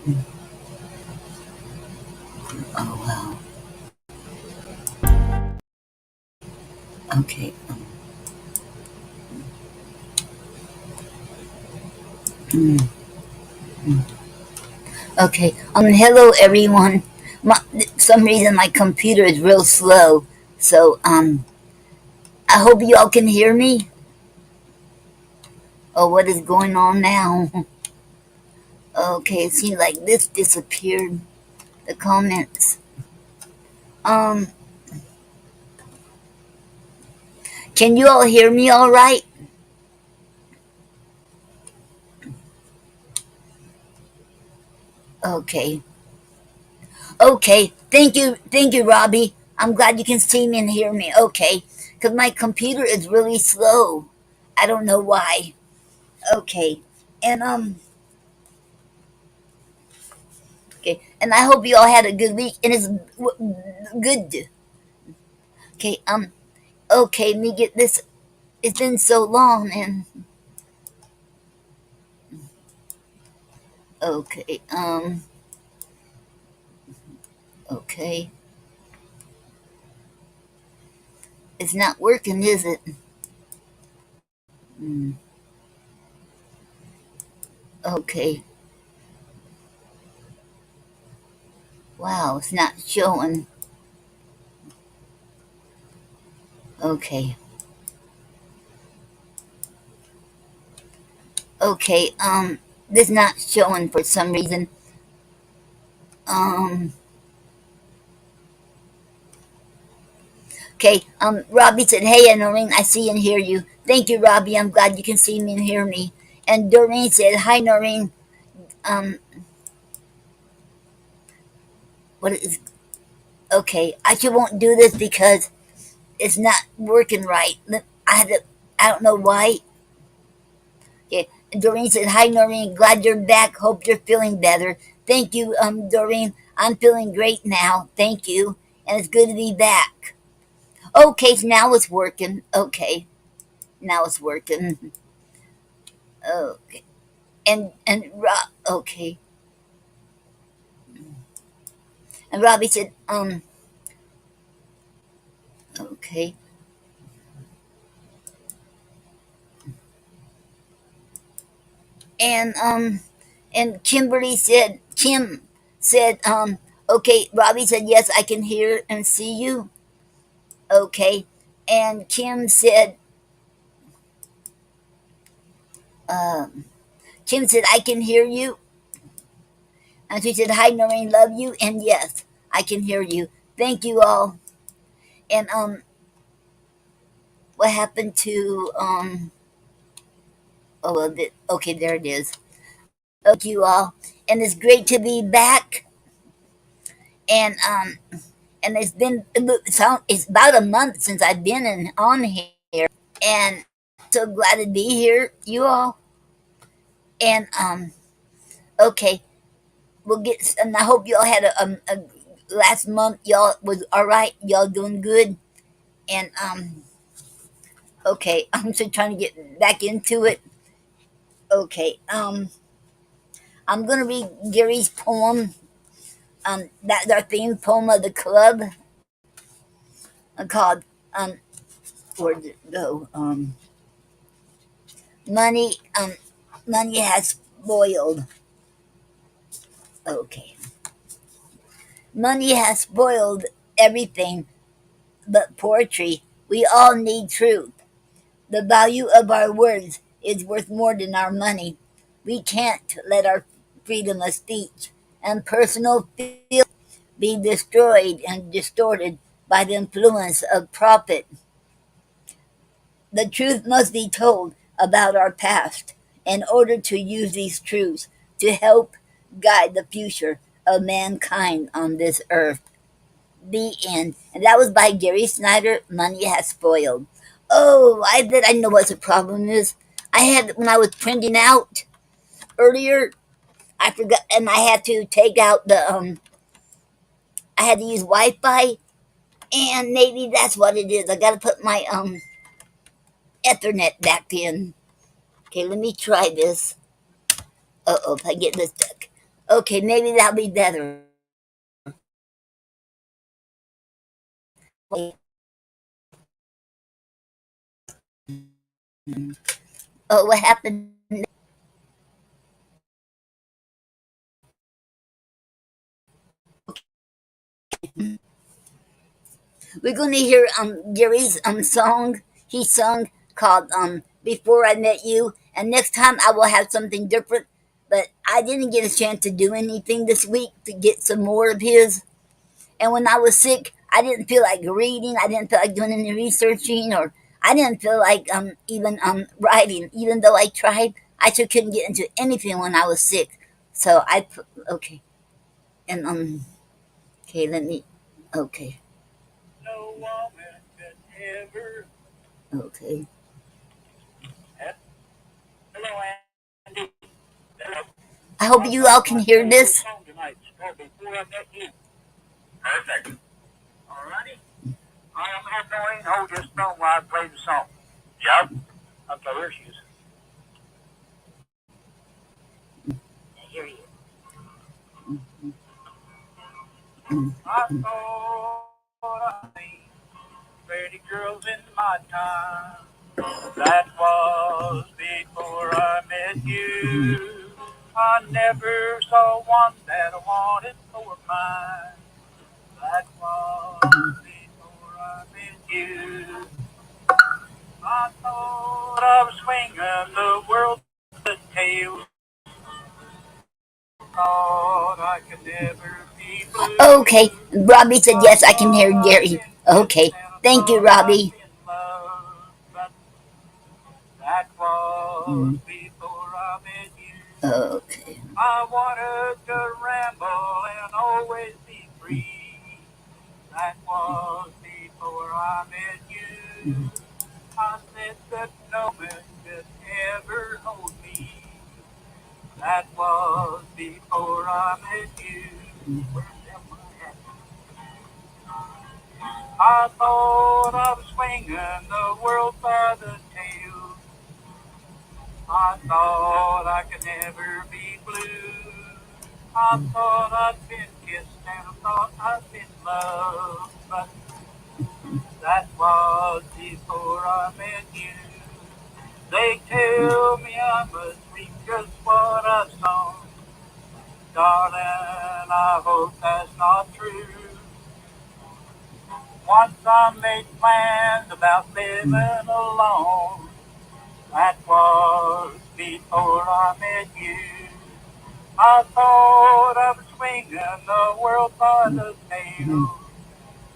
Oh wow. Okay. Mm, okay. Hello everyone. My, some reason my computer is real slow, so I hope you all can hear me. Oh, what is going on now? Okay, it seems like this disappeared. The comments. Um, can you all hear me all right? Okay. Okay. Thank you, Robbie. I'm glad you can see me and hear me. Okay, because my computer is really slow. I don't know why. Okay, and okay, and I hope you all had a good week. And it's good. Okay, okay. Let me get this. It's been so long, and okay, okay. It's not working, is it? Mm, okay. Wow, it's not showing. Okay. Okay. This not showing for some reason. Um. Okay. Robbie said, "Hey, and Noreen, I see and hear you. Thank you, Robbie. I'm glad you can see me and hear me." And Doreen said, "Hi, Noreen. Um, what is? Okay, I just won't do this because it's not working right. I had to. I don't know why." Okay. And Doreen said, "Hi, Noreen. Glad you're back. Hope you're feeling better. Thank you, Doreen. I'm feeling great now. Thank you, and it's good to be back." Okay, so now it's working. Okay, now it's working. Okay, okay, and Robbie said, okay, and Kim said, okay. Robbie said, yes, I can hear and see you. Okay, and um, Kim said, I can hear you. And she said, hi, Noreen, love you. And yes, I can hear you. Thank you all. And what happened to oh well, okay, there it is. Thank you all. And it's great to be back. And it's about a month since I've been on here, and so glad to be here, you all. And okay, we'll get. And I hope y'all had a last month. Y'all was all right. Y'all doing good. And okay, I'm just trying to get back into it. Okay, I'm gonna read Gary's poem. That's our theme poem of the club, called where did it go? Money. Money has spoiled. Okay, money has spoiled everything but poetry. We all need truth. The value of our words is worth more than our money. We can't let our freedom of speech and personal feelings be destroyed and distorted by the influence of profit. The truth must be told about our past in order to use these truths to help guide the future of mankind on this earth. The end. And that was by Gary Snyder. Money has spoiled. Oh, I know what the problem is. I had when I was printing out earlier, I forgot, and I had to take out the I had to use Wi-Fi, and maybe that's what it is. I got to put my Ethernet back in. Okay, let me try this. Uh oh, if I get this back. Okay, maybe that'll be better. Oh, what happened? We're gonna hear Gary's song he sung called "Before I Met You," and next time I will have something different. But I didn't get a chance to do anything this week to get some more of his. And when I was sick, I didn't feel like reading. I didn't feel like doing any researching, or I didn't feel like even writing. Even though I tried, I just couldn't get into anything when I was sick. So okay, and okay, let me okay, no woman could ever. Okay. Hello, Andy. I hope you all can hear this. Perfect. Alrighty. I'm have Noreen. Hold just a moment while I play the song. Yep. Okay, here she is. Here you I thought I seen pretty girls in my time. That was before I met you. I never saw one that I wanted for mine. That was before I met you. I thought I was swinging the world the tail. Thought I could never be blue. Okay, Robbie said yes, I can hear Gary. Okay, thank you, Robbie. That was before I met you. Okay. I wanted to ramble and always be free. That was before I met you. I said that no man could ever hold me. That was before I met you. Where am I at? I thought I was swinging the world by the tail. I thought I could never be blue. I thought I'd been kissed and I thought I'd been loved. But that was before I met you. They tell me I must reap just what I've sown. Darling, I hope that's not true. Once I made plans about living alone. That was before I met you. I thought I was swinging the world by the tail.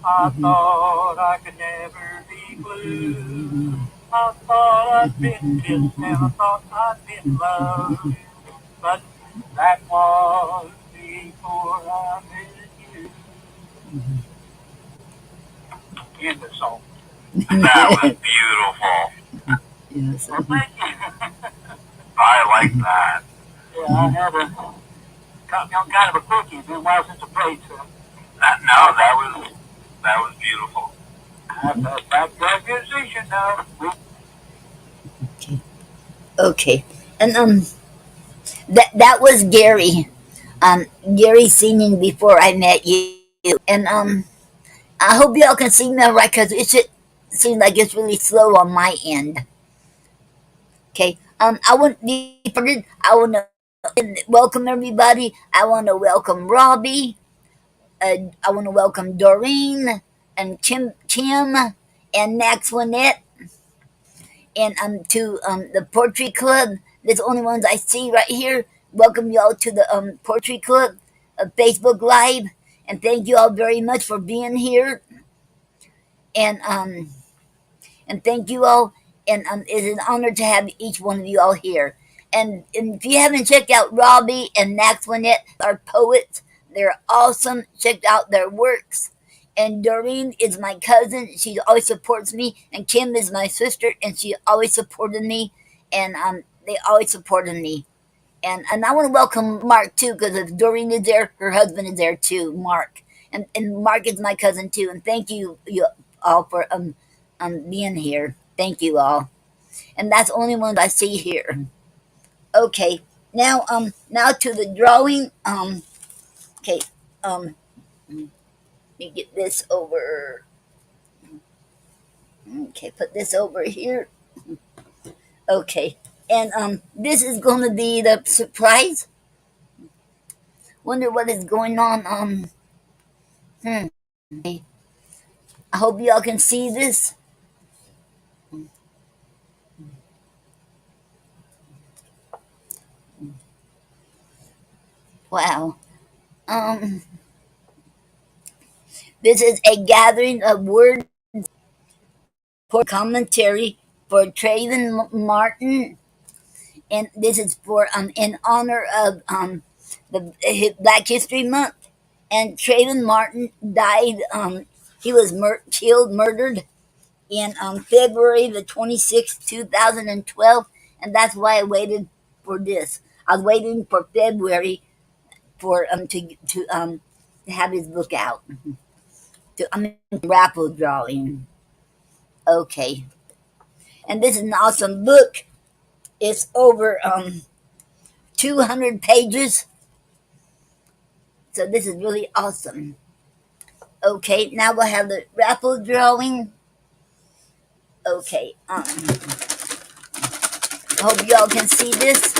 I thought I could never be blue. I thought I'd been kissed and I thought I'd been loved. But that was before I met you. End the song. That was beautiful. Yes. Well, thank you. I like that. Yeah, I had kind of a quickie. It's been a while since I played, so. That was beautiful. I'm a background musician now. Okay. Okay. And that was Gary. Gary singing "Before I Met You," and I hope y'all can see me right because it seems like it's really slow on my end. Okay. I want to started. I want to welcome everybody. I want to welcome Robbie. I want to welcome Doreen and Kim and Max Winnett and to the Poetry Club. There's the only ones I see right here. Welcome y'all to the Poetry Club Facebook Live, and thank you all very much for being here. And thank you all. And it's an honor to have each one of you all here. And if you haven't checked out Robbie and Max Winnett, our poets, they're awesome. Check out their works. And Doreen is my cousin. She always supports me. And Kim is my sister, and she always supported me. And they always supported me. And I want to welcome Mark too, because if Doreen is there, her husband is there too, Mark. And Mark is my cousin too. And thank you all for being here. Thank you all. And that's the only ones I see here. Okay. Now to the drawing. Okay, um, let me get this over. Okay, put this over here. Okay, and this is gonna be the surprise. Wonder what is going on. Hmm. I hope y'all can see this. Wow. Um, this is a gathering of words for commentary for Trayvon Martin, and this is for in honor of the Black History Month. And Trayvon Martin died. He was killed, murdered in February the 26th, 2012, and that's why I waited for this. I was waiting for February for to have his book out. Raffle drawing. Okay, and this is an awesome book. It's over 200 pages, so this is really awesome. Okay, now we'll have the raffle drawing. Okay, I hope y'all can see this.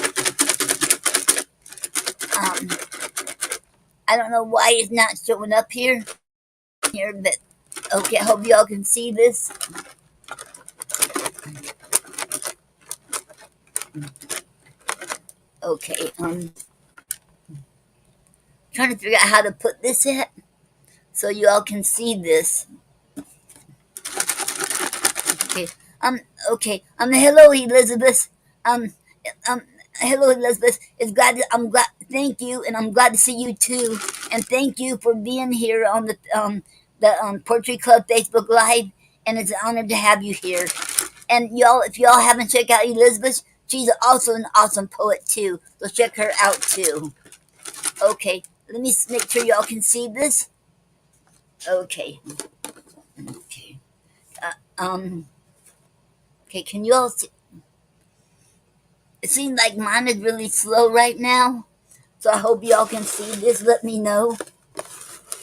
Um, I don't know why it's not showing up here, but okay, I hope y'all can see this. Okay, trying to figure out how to put this in so you all can see this. Okay, okay, hello Elizabeth. Um, um, hello Elizabeth. I'm glad. Thank you, and I'm glad to see you too. And thank you for being here on the Poetry Club Facebook Live. And it's an honor to have you here. And y'all, if y'all haven't checked out Elizabeth, she's also an awesome poet too. So check her out too. Okay, let me make sure y'all can see this. Okay, okay, uh, um, okay. Can you all see? It seems like mine is really slow right now, so I hope y'all can see this. Let me know.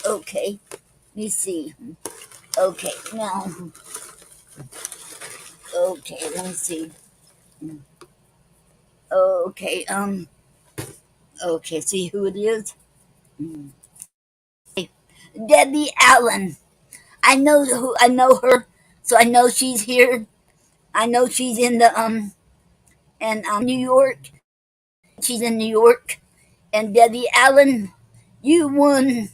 Okay, let me see. Okay, now. Okay, let me see. Okay, okay, see who it is? Debbie Allen. I know her, so I know she's here. I know she's in the and New York. She's in New York. And Debbie Allen, you won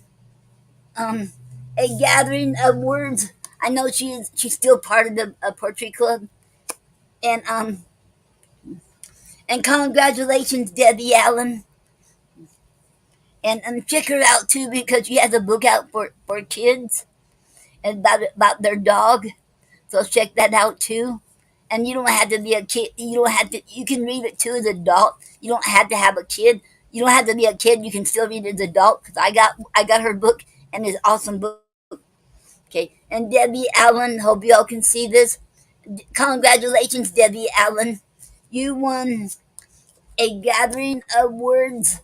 um a gathering of words. I know she's still part of the poetry club. And and congratulations, Debbie Allen. And check her out too because she has a book out for kids and about their dog. So check that out too. And you don't have to be a kid. You don't have to. You can read it too as an adult. You don't have to have a kid. You don't have to be a kid. You can still read it as an adult. Because I got her book and it's awesome book. Okay. And Debbie Allen. Hope y'all can see this. Congratulations, Debbie Allen. You won a gathering of words,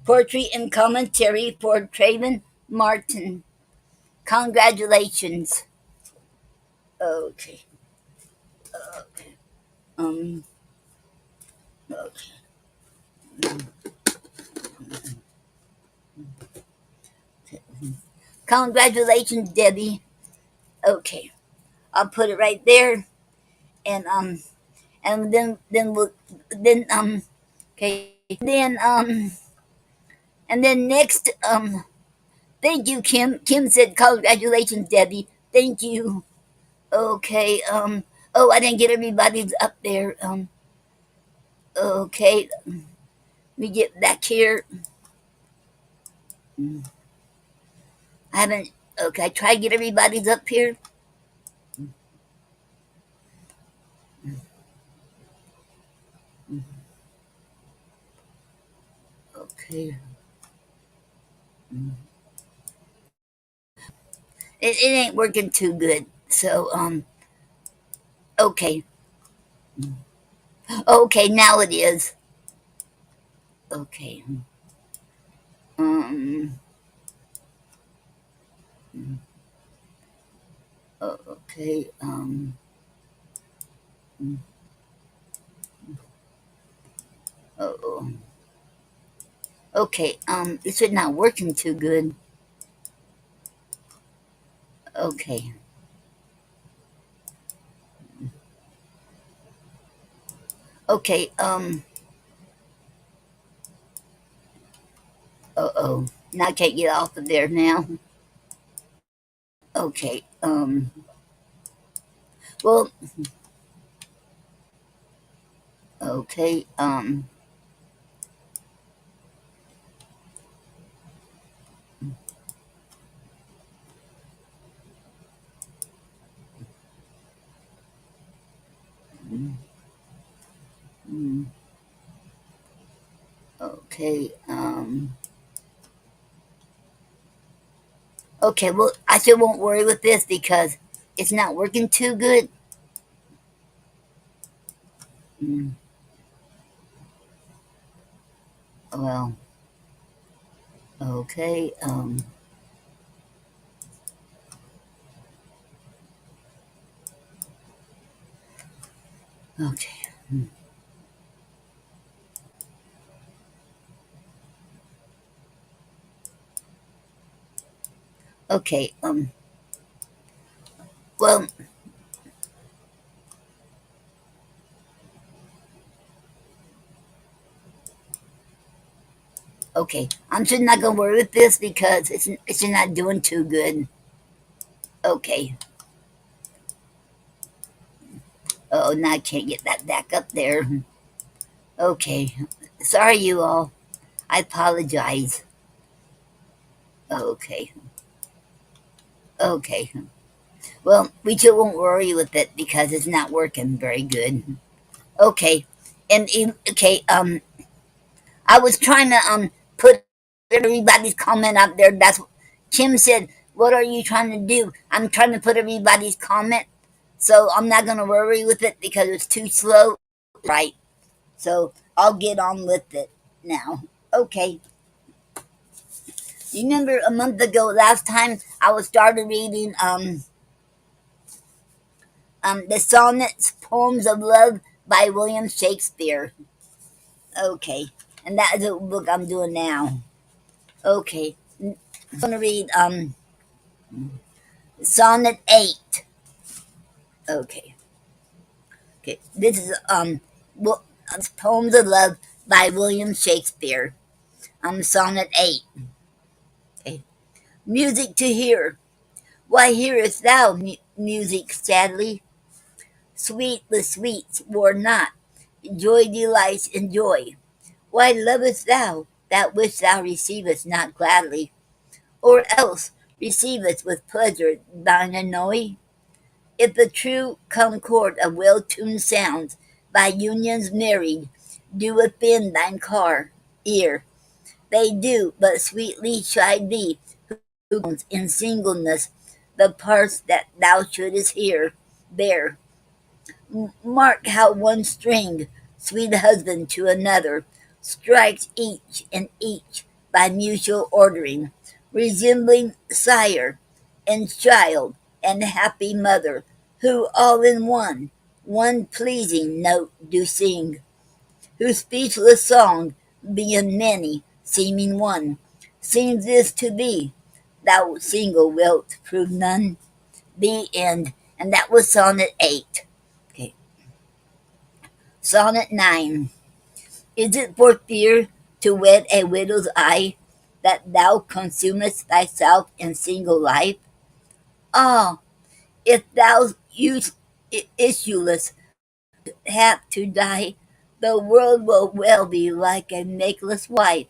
poetry and commentary for Trayvon Martin. Congratulations. Okay. Um. Okay. Congratulations, Debbie. Okay, I'll put it right there, and then we'll then okay then and then next thank you, Kim. Kim said congratulations, Debbie. Thank you. Okay, oh, I didn't get everybody's up there. Okay, let me get back here. I haven't. Okay, I try to get everybody's up here. Okay, it ain't working too good. So okay, okay, now it is. Okay. Um. Okay. Oh. Okay. This is not working too good. Okay. Okay. Oh. Now I can't get off of there now. Okay. Well. Okay. mm, Okay. Okay. Well, I still won't worry with this because it's not working too good. Mm, well. Okay. Okay. Okay. Well. Okay. I'm just not gonna worry with this because it's not doing too good. Okay. Oh, now I can't get that back up there. Okay. Sorry, you all. I apologize. Okay. Okay. Well, we just won't worry with it because it's not working very good. Okay. Okay. I was trying to put everybody's comment up there. That's Kim said. What are you trying to do? I'm trying to put everybody's comment, so I'm not gonna worry with it because it's too slow. Right. So I'll get on with it now. Okay. You remember a month ago, last time I was started reading the sonnets, poems of love by William Shakespeare. Okay, and that is a book I'm doing now. Okay, I'm gonna read sonnet 8. Okay, okay, this is poems of love by William Shakespeare. Sonnet 8. Okay, music to hear. Why hearest thou music sadly? Sweet with sweets war not, joy delights in joy. Why lovest thou that which thou receivest not gladly, or else receivest with pleasure thine annoy? If the true concord of well tuned sounds by unions married do offend thine car ear, they do but sweetly chide thee who counts in singleness the parts that thou shouldest hear bear. Mark how one string, sweet husband to another, strikes each and each by mutual ordering, resembling sire and child and happy mother, who all in one pleasing note do sing, whose speechless song, being many, seeming one, seems this to be, thou single wilt prove none. The end. And that was sonnet 8. Okay. Sonnet 9. Is it for fear to wed a widow's eye that thou consumest thyself in single life? Ah, if thou issueless have to die, the world will well be like a makeless wife.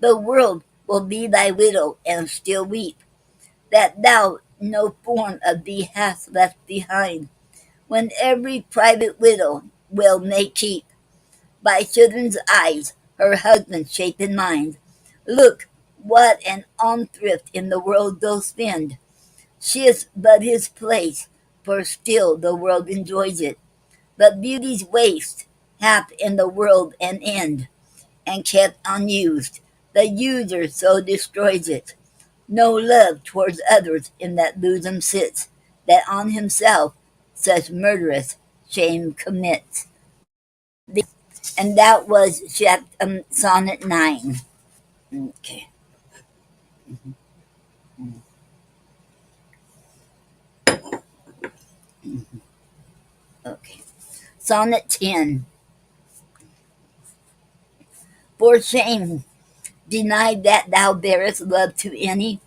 The world will be thy widow and still weep that thou no form of thee hast left behind, when every private widow will may keep by children's eyes, her husband's shape in mind. Look, what an unthrift in the world doth spend. She's but his place, for still the world enjoys it. But beauty's waste hath in the world an end. and kept unused. The user so destroys it. No love towards others in that bosom sits, that on himself such murderous shame commits. And that was Sonnet 9. Okay. Okay. Sonnet 10. For shame, deny that thou bearest love to any,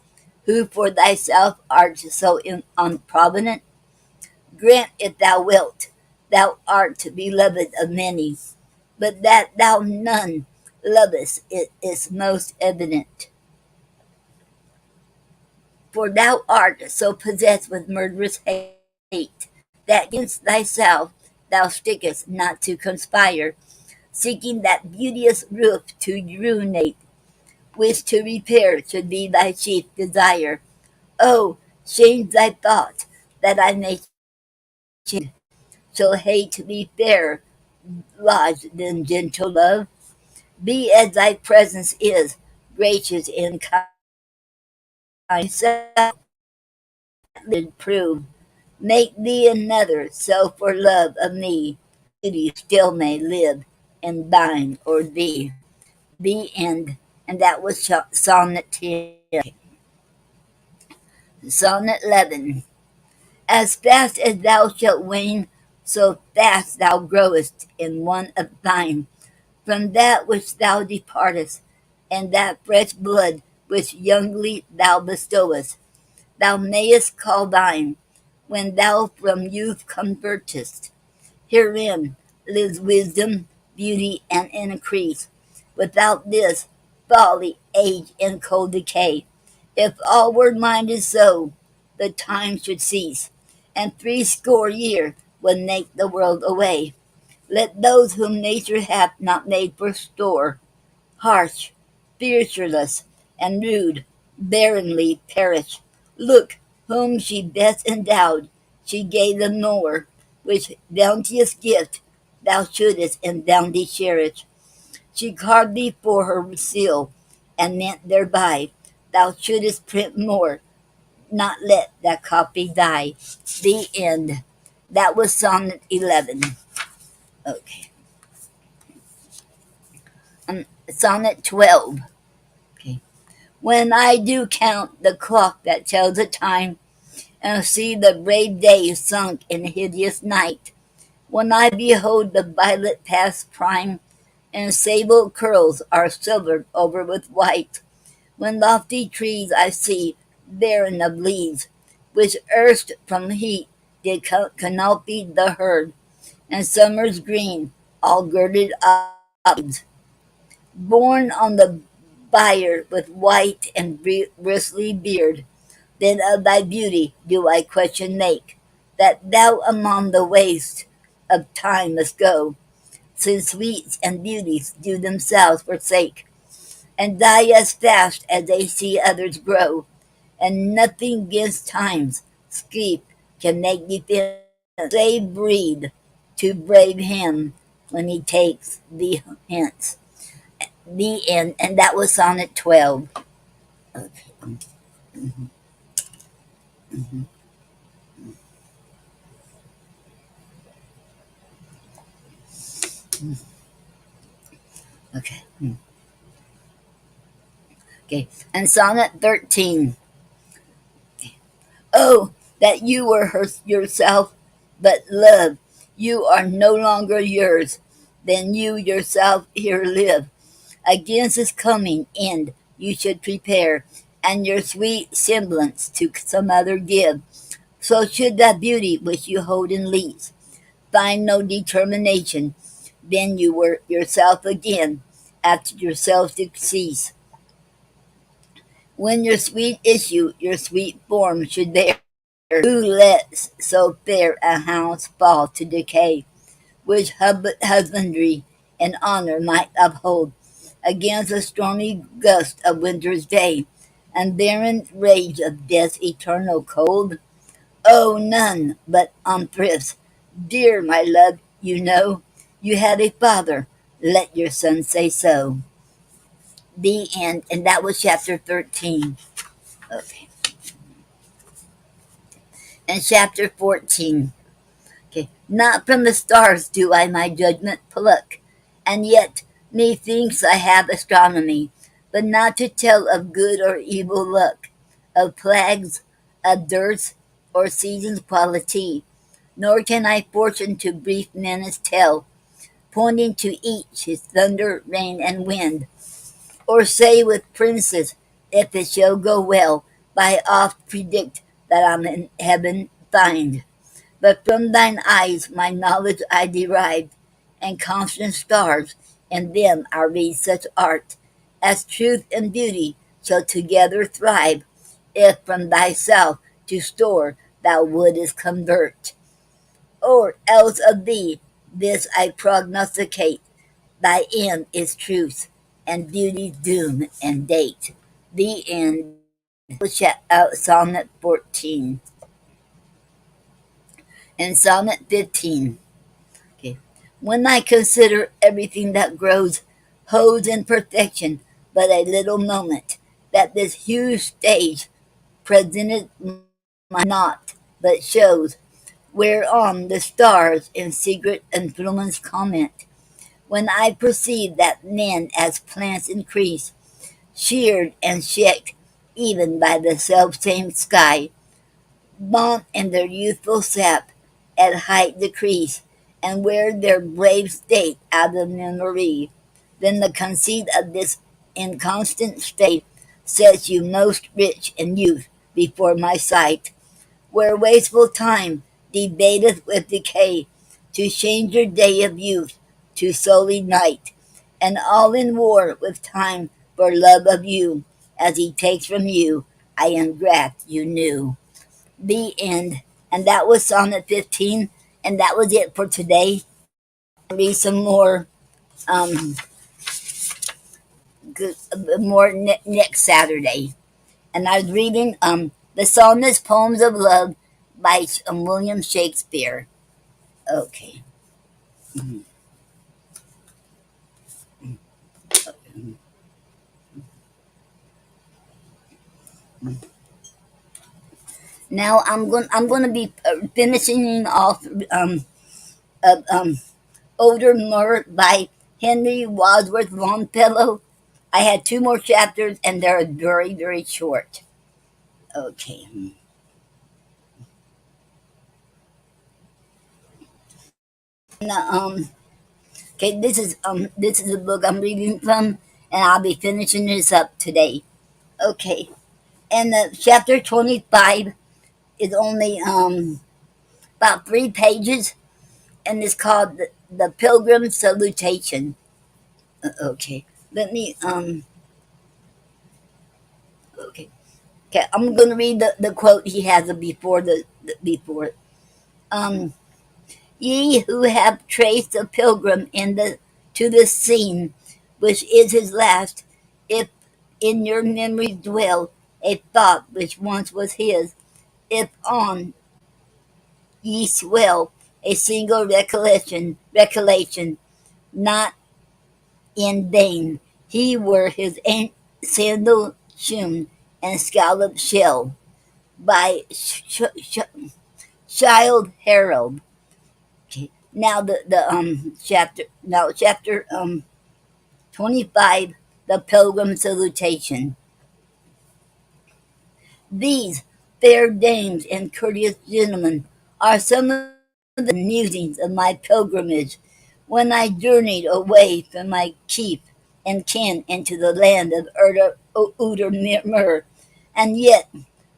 who for thyself art so unprovident. Grant, if thou wilt, thou art beloved of many, but that thou none lovest it is most evident. For thou art so possessed with murderous hate, that against thyself thou stickest not to conspire, seeking that beauteous roof to ruinate, which to repair should be thy chief desire. Oh, change thy thought, that I may change. Shall hate be fair, lodged in gentle love? Be as thy presence is, gracious and kind. Self did prove. Make thee another, so for love of me, beauty still may live in thine or thee. The end. And that was Sonnet 10. Sonnet 11. As fast as thou shalt wane, so fast thou growest in one of thine, from that which thou departest, and that fresh blood which youngly thou bestowest, thou mayest call thine, when thou from youth convertest. Herein lives wisdom, beauty, and increase. Without this, folly, age, and cold decay. If all were minded so, the time should cease, and 60 years would make the world away. Let those whom nature hath not made for store, harsh, featureless, and rude, barrenly perish. Look, whom she best endowed, she gave them more, which bounteous gift thou shouldest in bounty cherish. She carved thee for her seal, and meant thereby thou shouldest print more, not let that copy die. The end. That was Sonnet 11. Okay. Sonnet 12. Okay. When I do count the clock that tells the time, and see the brave day sunk in hideous night, when I behold the violet past prime, and sable curls are silvered over with white, when lofty trees I see, barren of leaves, which erst from heat did canopy the herd, and summer's green, all girded up, born on the bier with white and bristly beard, then of thy beauty do I question make, that thou among the waste of time must go, since sweets and beauties do themselves forsake, and die as fast as they see others grow, and nothing gainst time's sweep can make defense, save breed to brave him when he takes thee hence. The end. And that was Sonnet 12. Okay. Okay. Okay. And Sonnet 13. Oh, that you were her yourself, but love, you are no longer yours. Then you yourself here live. Against his coming end you should prepare, and your sweet semblance to some other give. So should that beauty which you hold in leash find no determination, then you were yourself again, after yourself decease. When your sweet issue, your sweet form should bear, who lets so fair a house fall to decay, which husbandry and honor might uphold against the stormy gust of winter's day, and barren rage of death's eternal cold? Oh, none but unthrifts. Dear my love, you know, you had a father, Let your son say so. The end. And that was chapter 13. Okay. And chapter 14. Okay. Not from the stars do I my judgment pluck, and yet methinks I have astronomy, but not to tell of good or evil luck, of plagues, of dearths, or seasons' quality. Nor can I fortune to brief minutes tell, pointing to each his thunder, rain, and wind, or say with princes, if it shall go well, by oft predict that I'm in heaven find. But from thine eyes my knowledge I derived, and constant stars, in them I read such art, as truth and beauty shall together thrive, if from thyself to store thou wouldest convert. Or else of thee this I prognosticate, thy end is truth, and beauty's doom and date. The end. Sonnet 14. And Sonnet 15. Okay. When I consider everything that grows, holds in perfection but a little moment, that this huge stage presented my not, but shows, whereon the stars in secret influence comment. When I perceive that men as plants increase, sheared and checked even by the self-same sky, bond in their youthful sap, at height decrease, and wear their brave state out of memory, then the conceit of this inconstant state sets you most rich in youth before my sight, where wasteful time debateth with decay, to change your day of youth to sullied night, and all in war with time for love of you, as he takes from you, I engraft you new. The end. And that was Sonnet 15, and that was it for today. Read some more, um, more next Saturday. And I was reading the Psalmist Poems of Love by William Shakespeare. Okay. Now I'm going to be finishing off uh, um, Older Mur by Henry Wadsworth Longfellow. I had two more chapters, and they're very, very short. Okay. Now, okay, this is a book I'm reading from, and I'll be finishing this up today. Okay, and chapter 25 is only about 3 pages, and it's called the Pilgrim Salutation. Okay, let me okay. Okay, I'm gonna read the quote he has before the before. Um, Ye who have traced a pilgrim in the to the scene, which is his last, if in your memory dwell a thought which once was his, if on ye swell a single recollection, not in vain, he were his sandal shoon and scallop shell by Child Harold. Okay. Now chapter 25, the Pilgrim Salutation. These fair dames and courteous gentlemen are some of the musings of my pilgrimage, when I journeyed away from my chief and kin into the land of Uder and yet,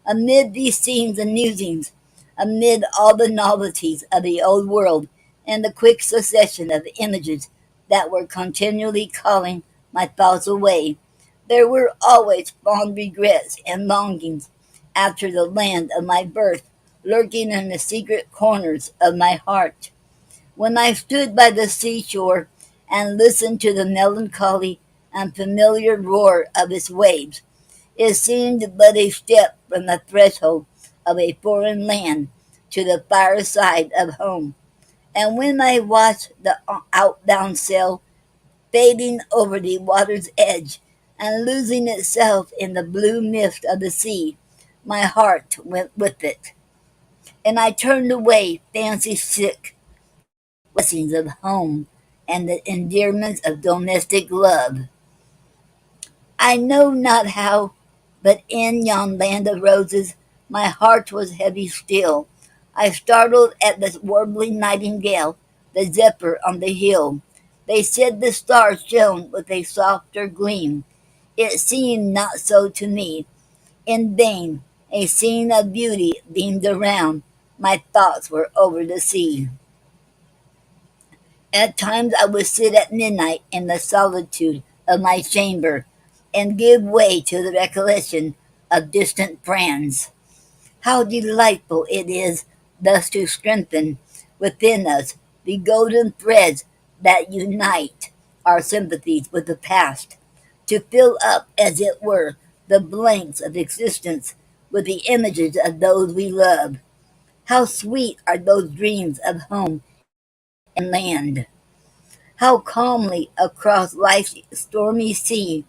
amid these scenes and musings, amid all the novelties of the old world, and the quick succession of images that were continually calling my thoughts away, there were always fond regrets and longings after the land of my birth, lurking in the secret corners of my heart. When I stood by the seashore and listened to the melancholy and familiar roar of its waves, it seemed but a step from the threshold of a foreign land to the fireside of home. And when I watched the outbound sail fading over the water's edge and losing itself in the blue mist of the sea. My heart went with it, and I turned away, fancy sick, blessings of home and the endearments of domestic love. I know not how, but in yon land of roses, my heart was heavy still. I startled at the warbling nightingale, the zephyr on the hill. They said the stars shone with a softer gleam. It seemed not so to me. In vain, a scene of beauty beamed around. My thoughts were over the sea. At times I would sit at midnight in the solitude of my chamber and give way to the recollection of distant friends. How delightful it is thus to strengthen within us the golden threads that unite our sympathies with the past, to fill up, as it were, the blanks of existence with the images of those we love. How sweet are those dreams of home and land! How calmly across life's stormy sea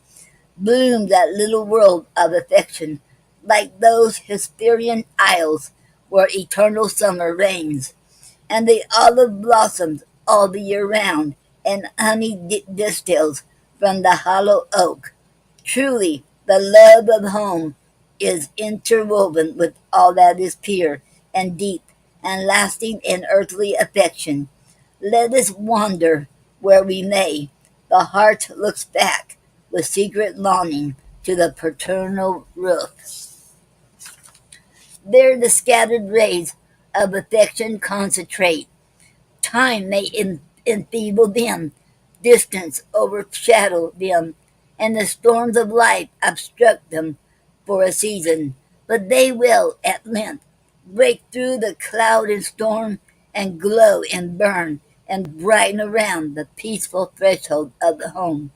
blooms that little world of affection, like those Hesperian isles where eternal summer reigns, and the olive blossoms all the year round, and honey distills from the hollow oak. Truly, the love of home is interwoven with all that is pure and deep and lasting in earthly affection. Let us wander where we may. The heart looks back with secret longing to the paternal roof. There the scattered rays of affection concentrate. Time may enfeeble them, distance overshadow them, and the storms of life obstruct them for a season. But they will, at length, break through the cloud and storm and glow and burn and brighten around the peaceful threshold of the home.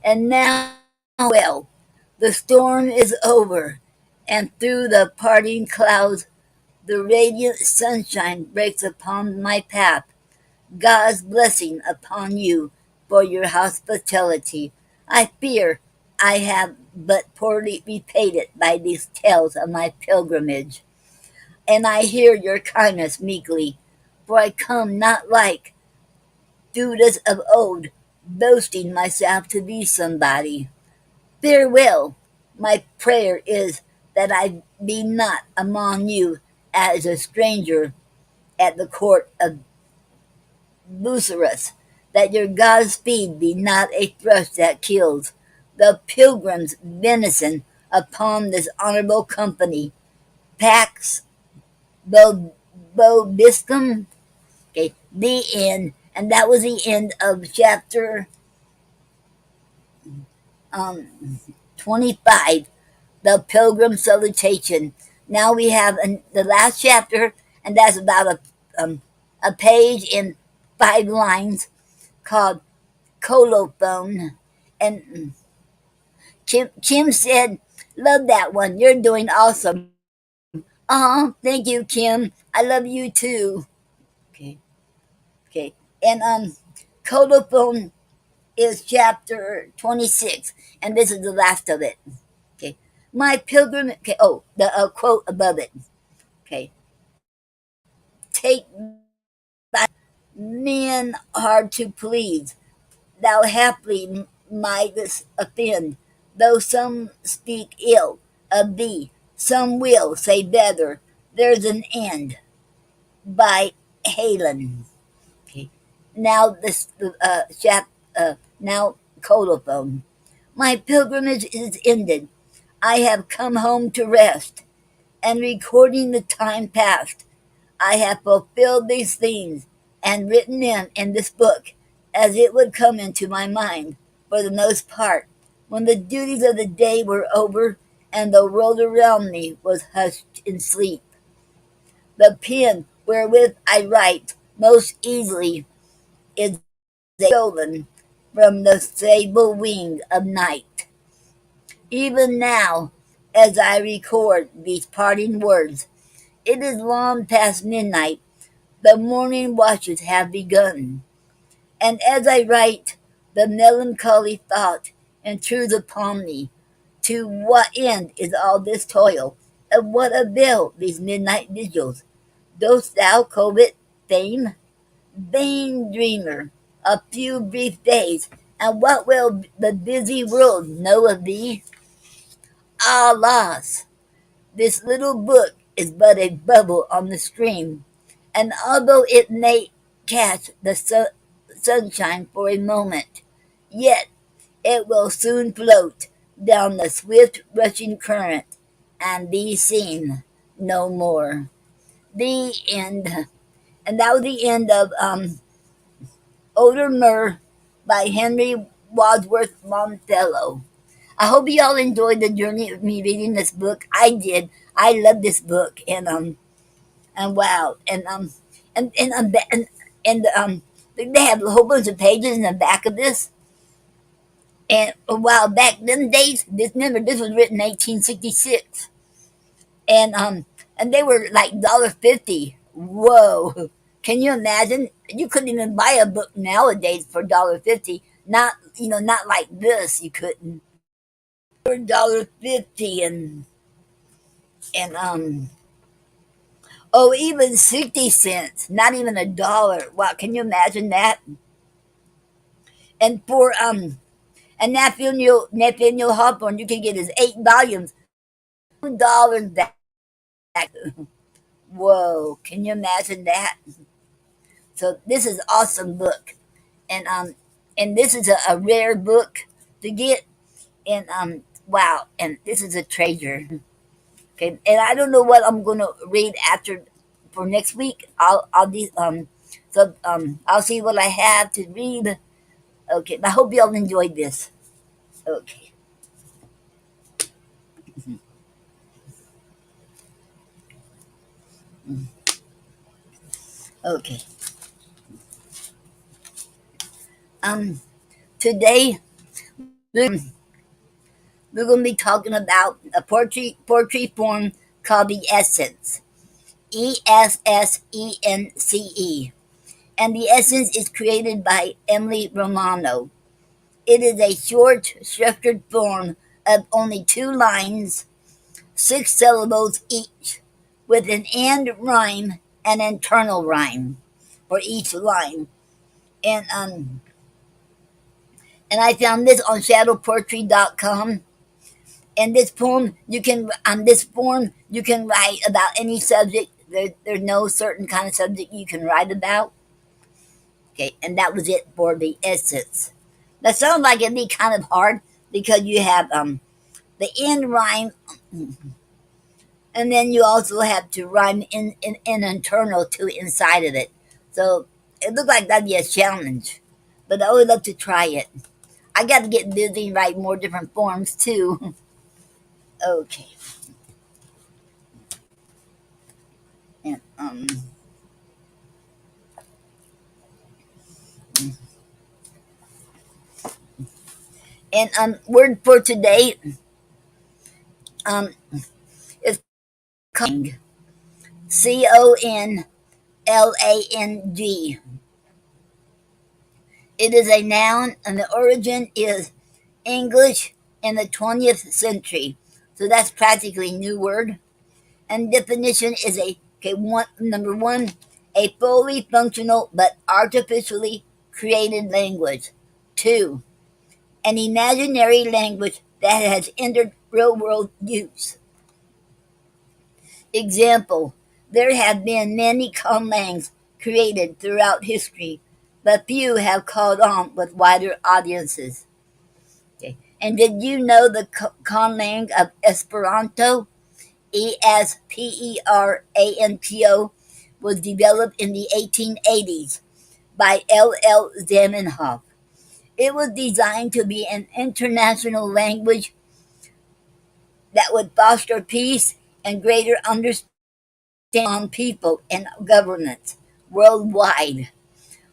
And now, well, the storm is over, and through the parting clouds, the radiant sunshine breaks upon my path. God's blessing upon you for your hospitality. I fear I have but poorly repaid it by these tales of my pilgrimage, and I hear your kindness meekly, for I come not like Judas of old, boasting myself to be somebody. Farewell. My prayer is that I be not among you as a stranger at the court of Bucerus, that your Godspeed be not a thrust that kills. The pilgrim's venison upon this honorable company. Pax Vobiscum. Okay, the end. And that was the end of chapter um, 25, The Pilgrim Salutation. Now we have the last chapter, and that's about a page in 5 lines called Colophone. And Kim said, "Love that one. You're doing awesome." Thank you, Kim. I love you too. Okay, okay. And Colophone is chapter 26, and this is the last of it. Okay, my pilgrim. Okay, oh, the quote above it. Okay, take men hard to please. Thou haply mightest offend, though some speak ill of thee, some will say better. There's an end. By Halen. Okay. Now this now colophone. My pilgrimage is ended. I have come home to rest, and recording the time past, I have fulfilled these things and written them in this book as it would come into my mind, for the most part, when the duties of the day were over and the world around me was hushed in sleep. The pen wherewith I write most easily is stolen from the sable wing of night. Even now, as I record these parting words, it is long past midnight. The morning watches have begun, and as I write, the melancholy thought intrudes upon me. To what end is all this toil? Of what avail these midnight vigils? Dost thou covet fame? Vain dreamer, a few brief days, and what will the busy world know of thee? Alas, this little book is but a bubble on the stream, and although it may catch the sunshine for a moment, yet it will soon float down the swift rushing current and be seen no more. The end. And that was the end of Older Myrrh by Henry Wadsworth Longfellow. I hope you all enjoyed the journey of me reading this book. I did. I love this book, and wow, and they have a whole bunch of pages in the back of this. And a while back, them days, remember this was written 1866, and they were like $1.50. Whoa! Can you imagine? You couldn't even buy a book nowadays for $1.50. Not not like this. You couldn't for $1.50, and oh, even 60 cents. Not even a dollar. Wow! Can you imagine that? And for Nathaniel Hawthorne, you can get his 8 volumes, $2 back. Whoa! Can you imagine that? So this is an awesome book, and this is a rare book to get, and wow, and this is a treasure. Okay, and I don't know what I'm gonna read after for next week. I'll be I'll see what I have to read. Okay, I hope y'all enjoyed this. Okay, okay. Um, Today we're gonna be talking about a poetry form called the Essence. Essence, and the Essence is created by Emily Romano. It is a short, structured form of only 2 lines, 6 syllables each, with an end rhyme and internal rhyme for each line. And um, and I found this on shadowpoetry.com. And this poem, you can on this form you can write about any subject. There's no certain kind of subject you can write about. Okay, and that was it for the Essence. That sounds like it'd be kind of hard because you have the end rhyme, and then you also have to rhyme in internal to inside of it. So it looked like that'd be a challenge, but I would love to try it. I got to get busy and write more different forms too. Okay, and word for today um is conlang. Conlang. It is a noun, and the origin is English in the 20th century. So that's practically a new word. And definition is number one, a fully functional but artificially created language. Two, an imaginary language that has entered real world use. Example, there have been many conlangs created throughout history, but few have caught on with wider audiences. Okay. And did you know the conlang of Esperanto, Esperanto, was developed in the 1880s by L. Zamenhof? It was designed to be an international language that would foster peace and greater understanding on people and governments worldwide.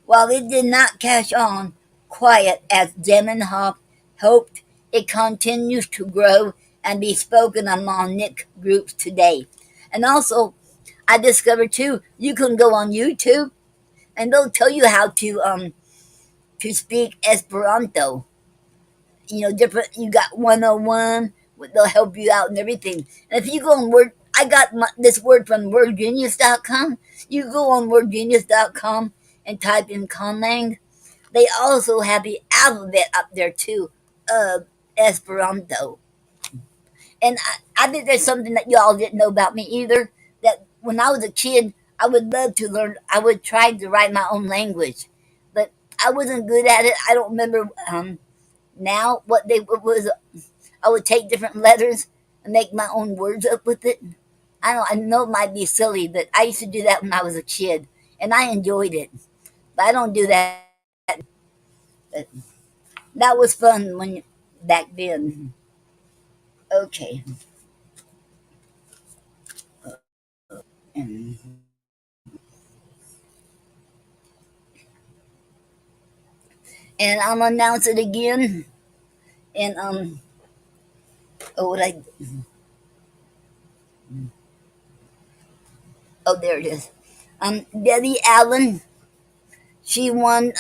While it did not catch on quite as Zamenhof hoped, it continues to grow and be spoken among Nick groups today. And also, I discovered too, you can go on YouTube and they'll tell you how to to speak Esperanto. Different. You got 101. They'll help you out and everything. And if you go on I got this word from wordgenius.com. You go on wordgenius.com and type in Conlang. They also have the alphabet up there too of Esperanto. And I think there's something that y'all didn't know about me either. That when I was a kid, I would love to learn. I would try to write my own language, but I wasn't good at it. I don't remember now what they what was. I would take different letters and make my own words up with it. I don't. I know it might be silly, but I used to do that when I was a kid, and I enjoyed it. But I don't do that. But that was fun back then. Okay. And, and I'm gonna announce it again. And oh, what I oh, there it is. Debbie Allen. She won.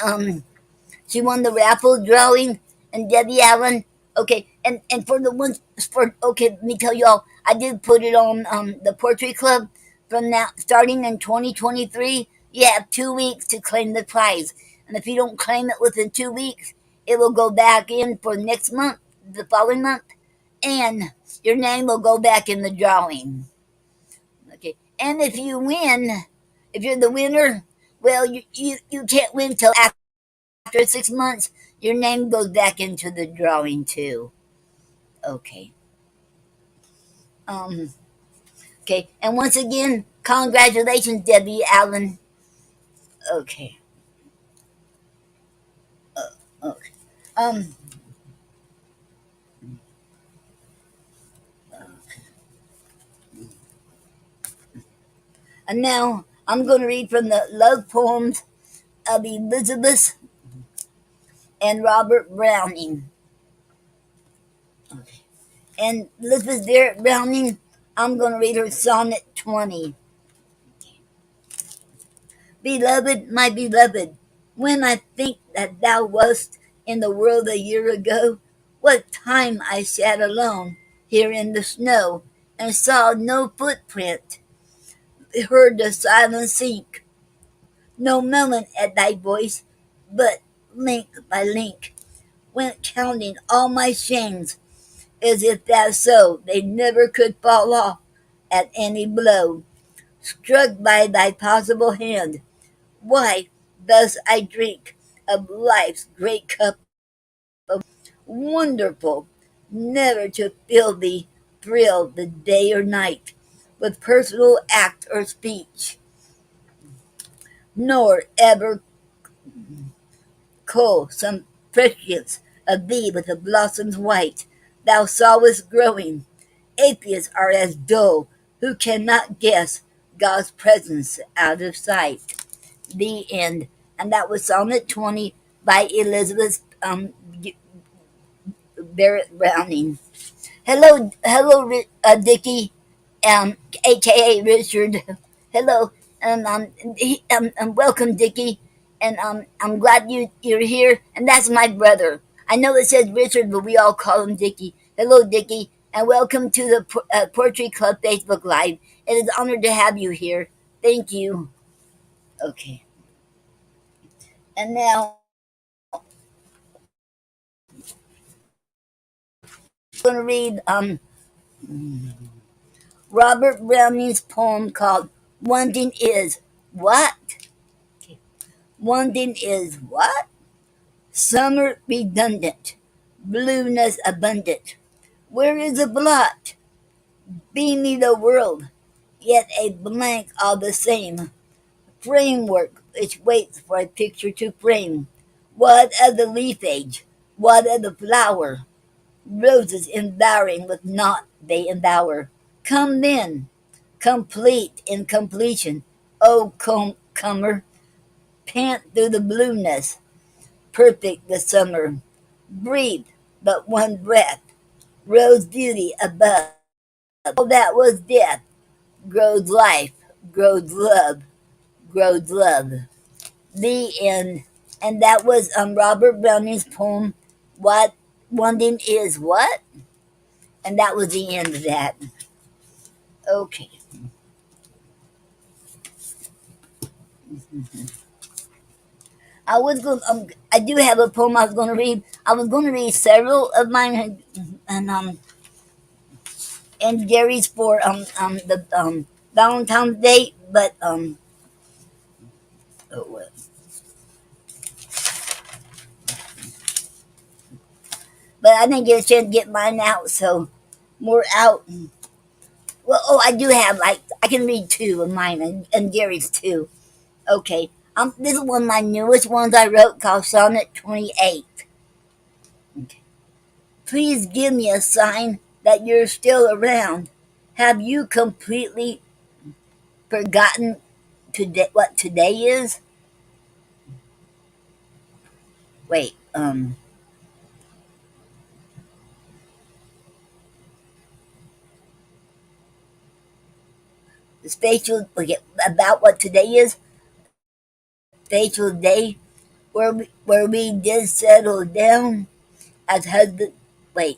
She won the raffle drawing, and Debbie Allen. Okay, and for the ones for okay, let me tell y'all. I did put it on the Poetry Club. From now, starting in 2023, you have 2 weeks to claim the prize, and if you don't claim it within 2 weeks, it will go back in for next month, the following month, and your name will go back in the drawing. Okay, and if you win, if you're the winner, well, you can't win till after 6 months. Your name goes back into the drawing too. Okay. Um. Okay, and once again, congratulations, Debbie Allen. Okay. Okay. Um. And now I'm going to read from the love poems of Elizabeth and Robert Browning. Okay. And Elizabeth Barrett Browning, I'm going to read her Sonnet 20. Beloved, my beloved, when I think that thou wast in the world a year ago, what time I sat alone here in the snow and saw no footprint, heard the silence sink, no moment at thy voice, but link by link, went counting all my shames, as if that so they never could fall off at any blow, struck by thy possible hand. Why, thus I drink of life's great cup of wonderful, never to feel thee thrill the day or night with personal act or speech, nor ever cull some prescience of thee with the blossoms white thou sawest growing. Atheists are as dull who cannot guess God's presence out of sight. The end. And that was Sonnet 20 by Elizabeth Barrett Browning. Hello, Dickie, aka Richard. Hello, and welcome, Dickie. And I'm glad you're here. And that's my brother. I know it says Richard, but we all call him Dickie. Hello, Dickie, and welcome to the Poetry Club Facebook Live. It is an honor to have you here. Thank you. Okay, and now I'm going to read Robert Browning's poem called Wanting Is What? Wanting is what? Summer redundant, blueness abundant. Where is a blot? Beamy the world, yet a blank all the same. Framework which waits for a picture to frame. What of the leaf age? What of the flower? Roses embowering with naught they embower. Come then, complete in completion, O comer, pant through the blueness, perfect the summer. Breathe but one breath, rose beauty above. All that was death, grows life, grows love, grows love. The end. And that was Robert Browning's poem, "What Wanting Is What?" And that was the end of that. Okay. I do have a poem I was going to read. I was going to read several of mine, and Gary's for the Valentine's Day, but oh, well. But I didn't get a chance to get mine out, so more out. Well, oh, I do have, like, I can read two of mine, and Gary's too. Okay. This is one of my newest ones I wrote, called Sonnet 28. Okay. Please give me a sign that you're still around. Have you completely forgotten today what today is? Wait, the spatial, okay, about what today is, spatial day, where we did settle down as husband. Wait,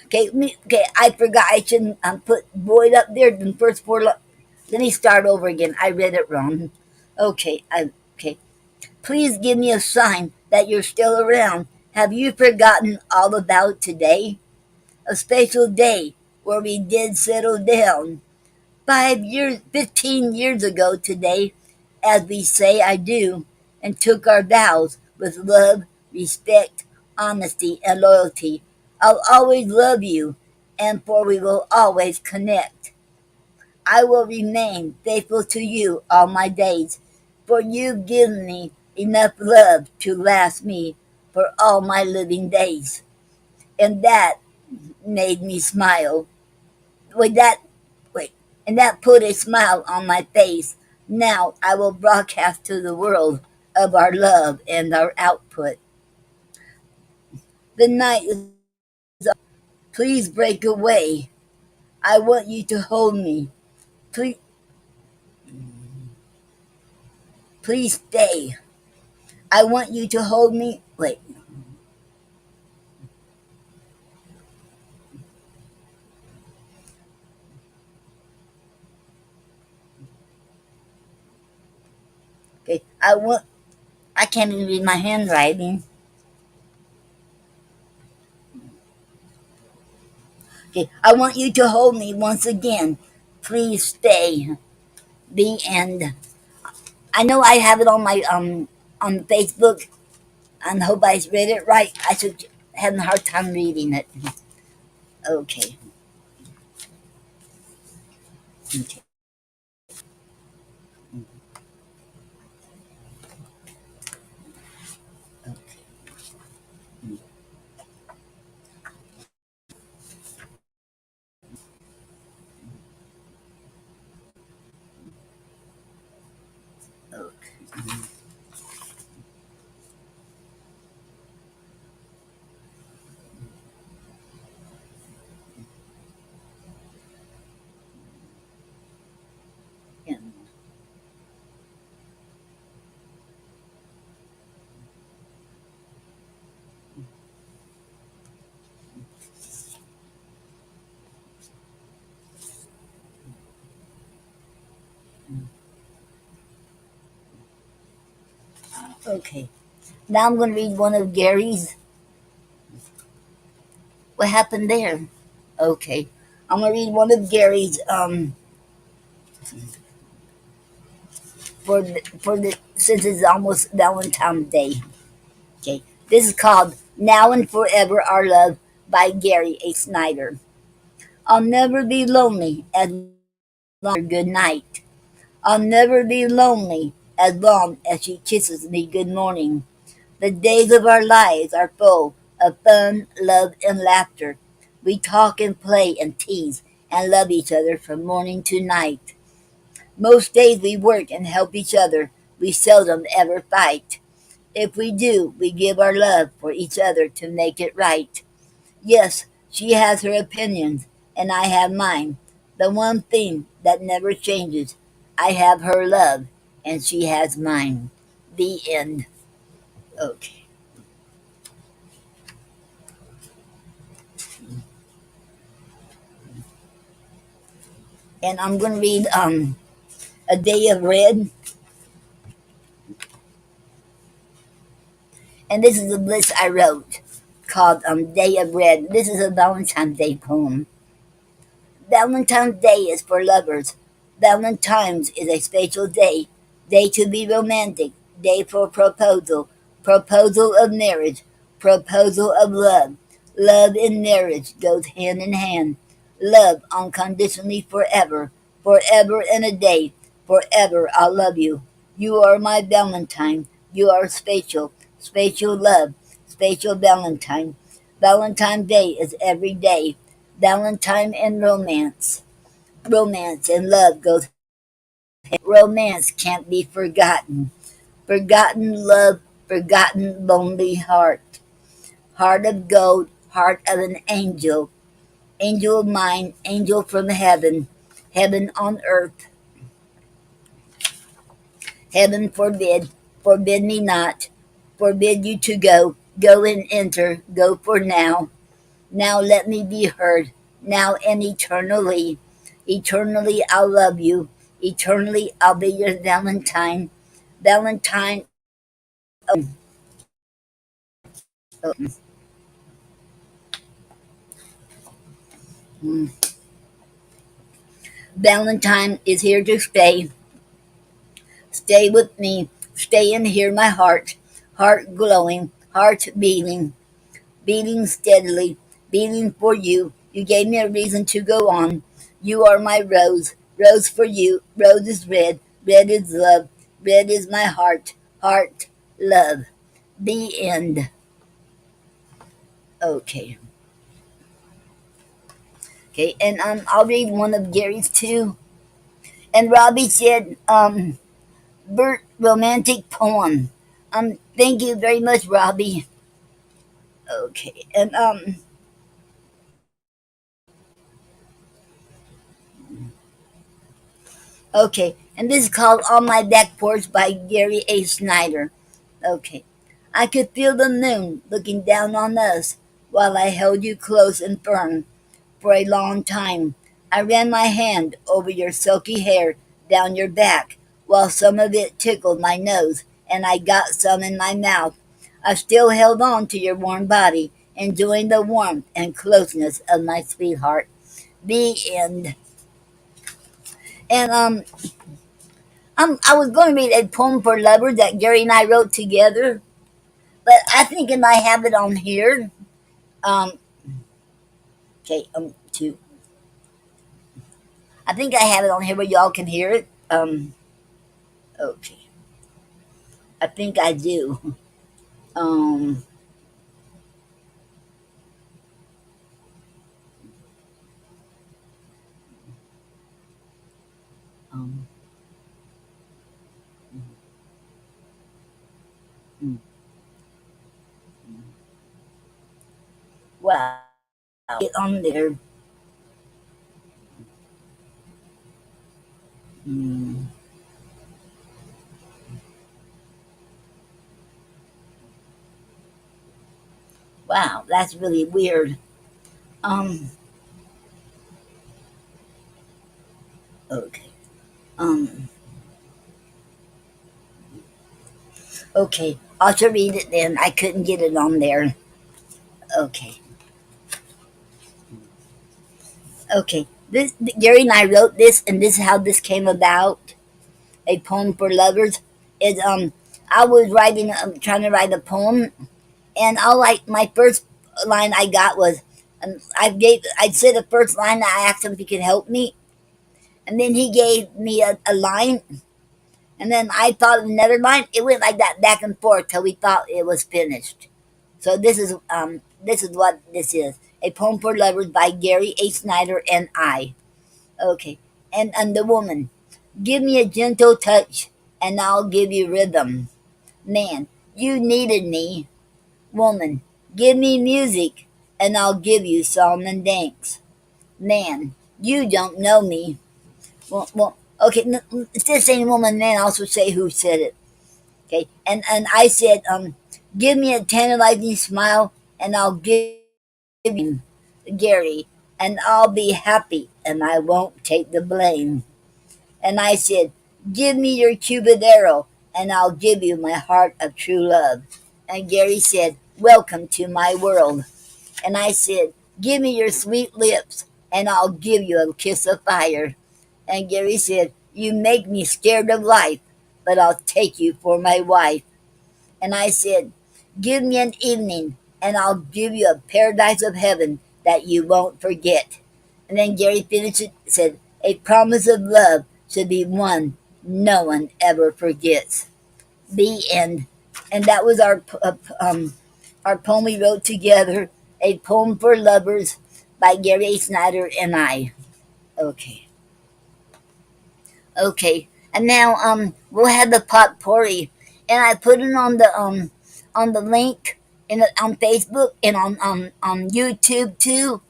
okay, okay, I forgot I shouldn't put Boyd up there. The first four. Let me start over again. I read it wrong. Okay. Please give me a sign that you're still around. Have you forgotten all about today? A special day where we did settle down. 5 years, 15 years ago today, as we say I do, and took our vows with love, respect, honesty, and loyalty. I'll always love you, and for we will always connect. I will remain faithful to you all my days, for you've given me enough love to last me for all my living days. And that made me smile. With that, wait, and that put a smile on my face. Now I will broadcast to the world of our love and our output. The night is, please break away. I want you to hold me. Please, please stay. I want you to hold me. Wait, okay. I can't even read my handwriting. Okay. I want you to hold me once again. Please stay. The end. I know I have it on Facebook, and hope I read it right. I should having a hard time reading it. Okay. Okay. Okay. Yeah. Okay. Now I'm going to read one of Gary's. What happened there? Okay. I'm going to read one of Gary's for the since it's almost Valentine's Day. Okay. This is called "Now and Forever Our Love" by Gary A. Snyder. I'll never be lonely as long. Good night. I'll never be lonely as long as she kisses me good morning. The days of our lives are full of fun, love, and laughter. We talk and play and tease and love each other from morning to night. Most days we work and help each other. We seldom ever fight. If we do, we give our love for each other to make it right. Yes, she has her opinions, and I have mine. The one thing that never changes, I have her love, and she has mine. The end. Okay. And I'm going to read A Day of Red. And this is a list I wrote called Day of Red. This is a Valentine's Day poem. Valentine's Day is for lovers. Valentine's is a special day. Day to be romantic. Day for proposal. Proposal of marriage. Proposal of love. Love and marriage goes hand in hand. Love unconditionally forever. Forever and a day. Forever I'll love you. You are my Valentine. You are special. Special love. Special Valentine. Valentine's Day is every day. Valentine and romance. Romance and love goes. Romance can't be forgotten. Forgotten love, forgotten lonely heart. Heart of gold, heart of an angel. Angel of mine, angel from heaven. Heaven on earth. Heaven forbid, forbid me not. Forbid you to go. Go and enter, go for now. Now let me be heard, now and eternally. Eternally I'll love you. Eternally I'll be your Valentine. Valentine, oh, mm. Valentine is here to stay. Stay with me. Stay and hear my heart. Heart glowing, heart beating, beating steadily, beating for you. You gave me a reason to go on. You are my rose, rose for you. Rose is red, red is love, red is my heart, heart, love. The end. Okay. Okay, and I'll read one of Gary's too. And Robbie said, Bert, romantic poem. Thank you very much, Robbie. Okay, and okay, and this is called On My Back Porch by Gary A. Snyder. Okay. I could feel the moon looking down on us while I held you close and firm for a long time. I ran my hand over your silky hair down your back while some of it tickled my nose and I got some in my mouth. I still held on to your warm body, enjoying the warmth and closeness of my sweetheart. The end. And I was going to read a poem for lovers that Gary and I wrote together, but I think I might have it on here. Um, okay, two. I think I have it on here where y'all can hear it. Okay, I think I do. Um, um, mm, wow, get on there. Mm, wow, that's really weird. Um, okay. Um, okay, I'll just read it then. I couldn't get it on there. Okay, okay. This Gary and I wrote this, and this is how this came about. A poem for lovers. Is I was writing, trying to write a poem, and I like my first line I got was, I said the first line. I asked him if he could help me, and then he gave me a line, and then I thought of another line. It went like that back and forth till we thought it was finished. So this is what this is: a poem for lovers by Gary A. Snyder and I. Okay, and the woman, give me a gentle touch, and I'll give you rhythm. Man, you needed me. Woman, give me music, and I'll give you song and dance. Man, you don't know me. Okay, instead of saying woman, man, also say who said it. Okay, and I said, Give me a tantalizing smile, and I'll give you Gary, and I'll be happy, and I won't take the blame. And I said, give me your Cupid arrow, and I'll give you my heart of true love. And Gary said, welcome to my world. And I said, give me your sweet lips, and I'll give you a kiss of fire. And Gary said, you make me scared of life, but I'll take you for my wife. And I said, give me an evening, and I'll give you a paradise of heaven that you won't forget. And then Gary finished it, said, a promise of love should be one no one ever forgets. The end. And that was our poem we wrote together, A Poem for Lovers by Gary A. Snyder and I. Okay. Okay. And now we'll have the potpourri. And I put it on the link on Facebook and on YouTube too,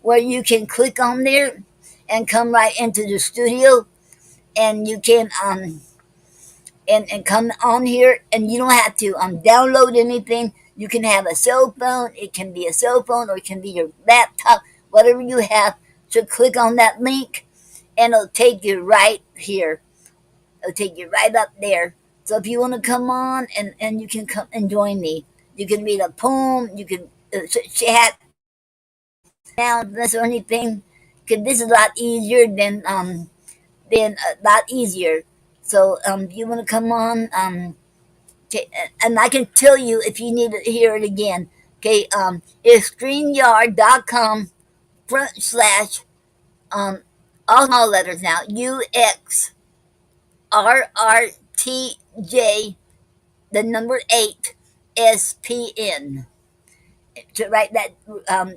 where you can click on there and come right into the studio, and you can and come on here, and you don't have to download anything. You can have a cell phone. It can be a cell phone, or it can be your laptop, whatever you have. So click on that link, and it'll take you right here. It'll take you right up there. So if you want to come on, and you can come and join me. You can read a poem. You can chat now, this or anything. Cause this is a lot easier than a lot easier. So if you want to come on, and I can tell you if you need to hear it again. Okay, it's StreamYard.com front slash all small letters now UXRRTJ the number 8 SPN. To write that,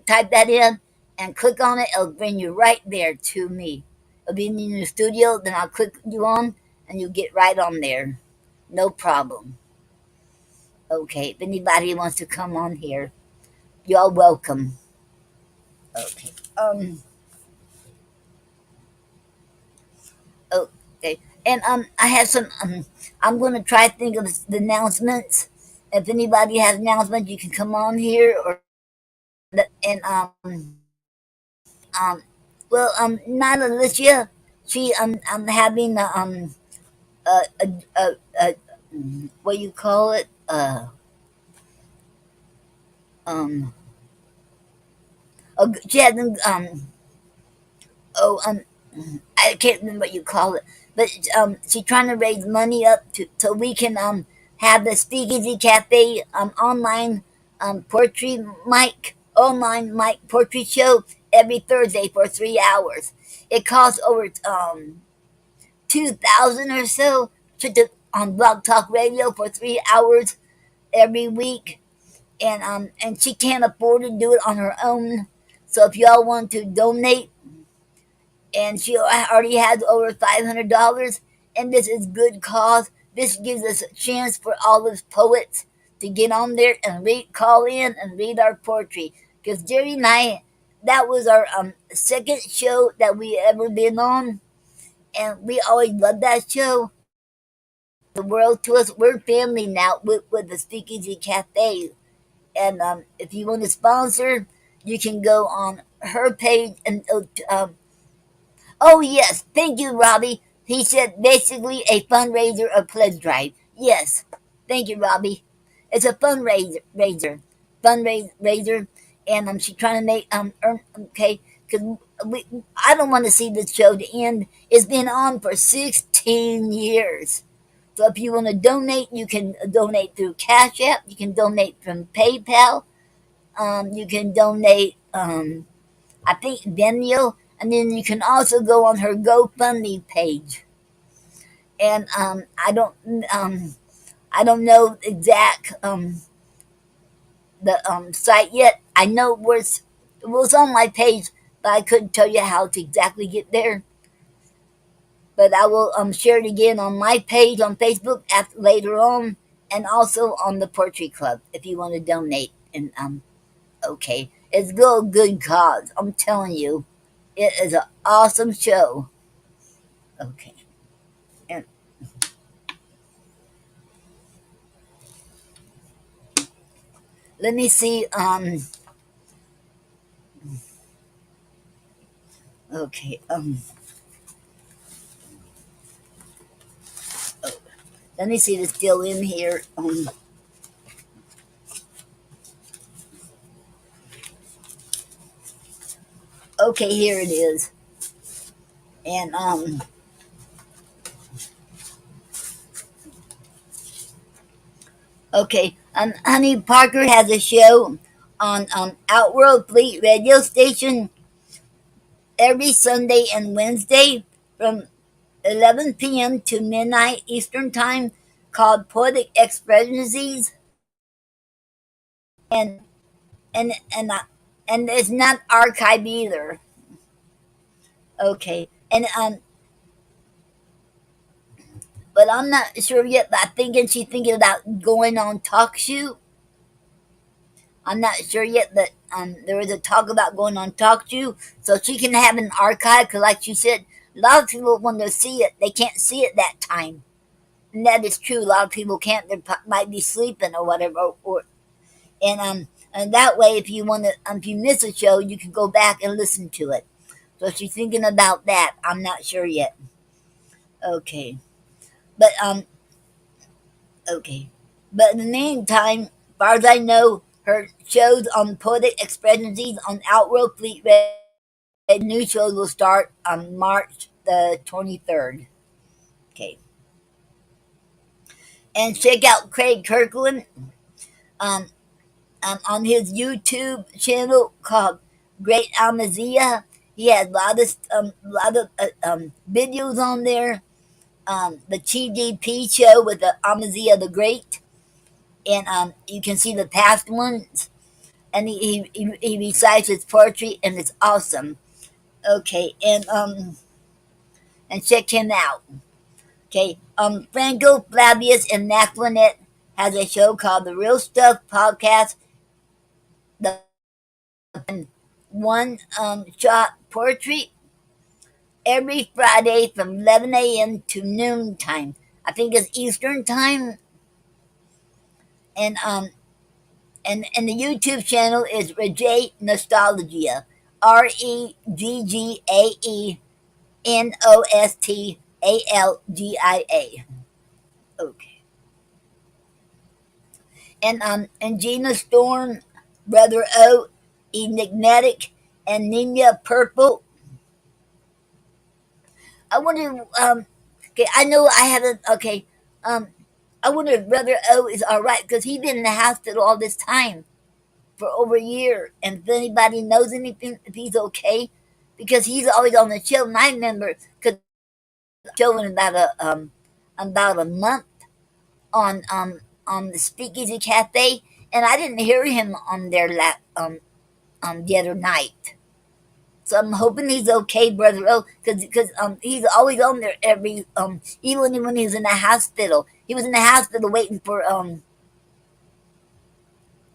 type that in and click on it. It'll bring you right there to me. It'll be in the studio. Then I'll click you on, and you get right on there. No problem. Okay, if anybody wants to come on here, you're welcome. Okay. Okay. And I have some. I'm gonna try to think of the announcements. If anybody has announcements, you can come on here or and um. Well, not Alicia. She I'm having a, a, a what you call it um she hasn't oh I can't remember what you call it, but she's trying to raise money up to so we can have the Speakeasy Cafe online poetry mic online mic poetry show every Thursday for 3 hours. It costs over 2,000 or so to do on Blog Talk Radio for 3 hours every week, and she can't afford to do it on her own. So if y'all want to donate, and she already has over $500, and this is good cause. This gives us a chance for all those poets to get on there and call in and read our poetry. Because Jerry and I, that was our second show that we ever been on, and we always loved that show. The world to us, we're family now with the Speakeasy Cafe. And if you want to sponsor, you can go on her page and oh, yes. Thank you, Robbie. He said basically a fundraiser or pledge drive. Yes. Thank you, Robbie. It's a fundraiser, and she's trying to make earn, okay, because I don't want to see this show to end. It's been on for 16 years. So if you want to donate, you can donate through Cash App. You can donate from PayPal. You can donate. I think Venmo, and then you can also go on her GoFundMe page. And I don't know exact the site yet. I know it was on my page, but I couldn't tell you how to exactly get there. But I will share it again on my page on Facebook later on, and also on the Poetry Club if you want to donate. And okay, it's go good cause. I'm telling you, it is an awesome show. Okay. And let me see. Okay. Let me see if it's still in here. Okay, here it is. And okay. Honey Parker has a show on Outworld Fleet radio station every Sunday and Wednesday from 11 p.m. to midnight Eastern Time, called Poetic Expressions, and and and uh, and it's not archived either. Okay, and but I'm not sure yet. But I thinking she's thinking about going on talk show. I'm not sure yet, but there was a talk about going on talk show, so she can have an archive. Cause like you said, a lot of people when they see it, they can't see it that time, and that is true. A lot of people can't. They might be sleeping or whatever, or and that way, if you want to, if you miss a show, you can go back and listen to it. So she's thinking about that. I'm not sure yet. Okay, but okay, but in the meantime, as far as I know, her shows on Poetic Expressions on Outworld Fleet Red. New shows will start on March the 23rd. Okay, and check out Craig Kirkland um, on his YouTube channel called Great Amazia. He has a lot of videos on there. The TDP show with the Amazia the Great, and you can see the past ones. And he recites his poetry, and it's awesome. Okay, and check him out. Okay, Franco Flavius and Naquanet has a show called The Real Stuff Podcast. The one shot poetry every Friday from 11 a.m. to noon time. I think it's Eastern time. And and the YouTube channel is Reggae Nostalgia. REGGANOSTALGIA. Okay. And Gina Storm, Brother O, Enigmatic, and Nina Purple. I wonder. Okay, I know I haven't. Okay, um, I wonder if Brother O is all right because he's been in the hospital all this time for over a year, and if anybody knows anything, if he's okay, because he's always on the show. And I remember because show in about a month on the Speakeasy Cafe, and I didn't hear him on there the other night. So I'm hoping he's okay, Brother O, because he's always on there every even when he was in the hospital. He was in the hospital waiting for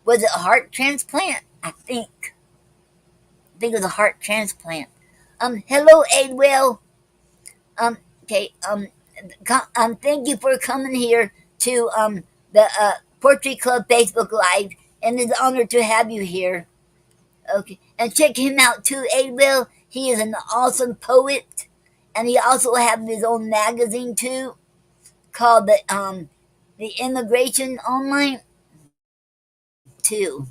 was it a heart transplant? I think it was a heart transplant. Hello, Adwell. Okay. Thank you for coming here to the Poetry Club Facebook Live, and it's an honor to have you here. Okay, and check him out too, Adwell. He is an awesome poet, and he also has his own magazine too, called the Immigration Online too.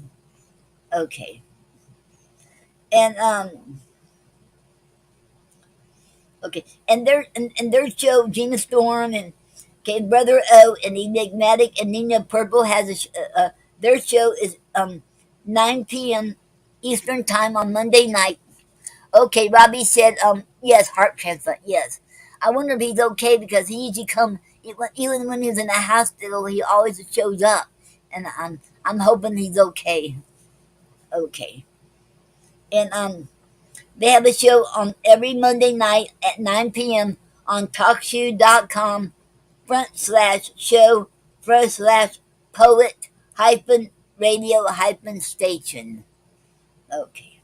Okay, and okay, and their show, Gina Storm and okay, Brother O and Enigmatic and Nina Purple has their show is 9 p.m. Eastern time on Monday night. Okay, Robbie said yes, heart transplant, yes. I wonder if he's okay because he usually come even when he's in the hospital. He always shows up, and I'm hoping he's okay. Okay, and they have a show on every Monday night at 9 p.m. on talkshoe.com /show /poet hyphen radio hyphen station. Okay.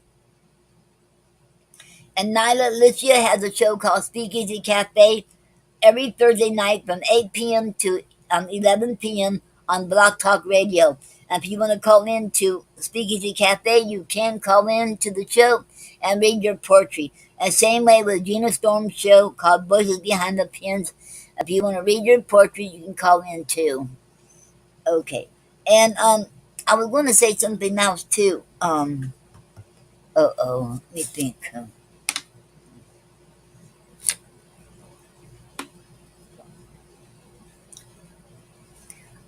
And Nyla Licia has a show called Speakeasy Cafe every Thursday night from 8 p.m. to 11 p.m. on Block Talk Radio. If you want to call in to Speakeasy Cafe, you can call in to the show and read your poetry. And same way with Gina Storm's show called Voices Behind the Pens. If you want to read your poetry, you can call in too. Okay. And I was going to say something else too. Let me think.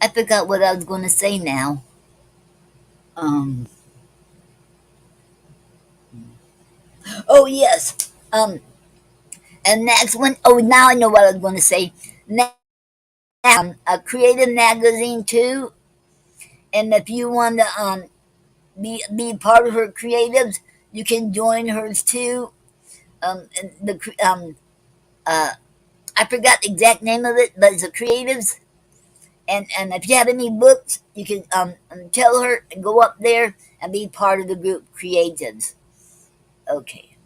I forgot what I was going to say now. Um, oh yes. And next one, oh, now I know what I was going to say. Next, a creative magazine too. And if you want to be part of her creatives, you can join hers too. And uh, I forgot the exact name of it, but it's a creatives. And if you have any books, you can tell her and go up there and be part of the group creatives. Okay.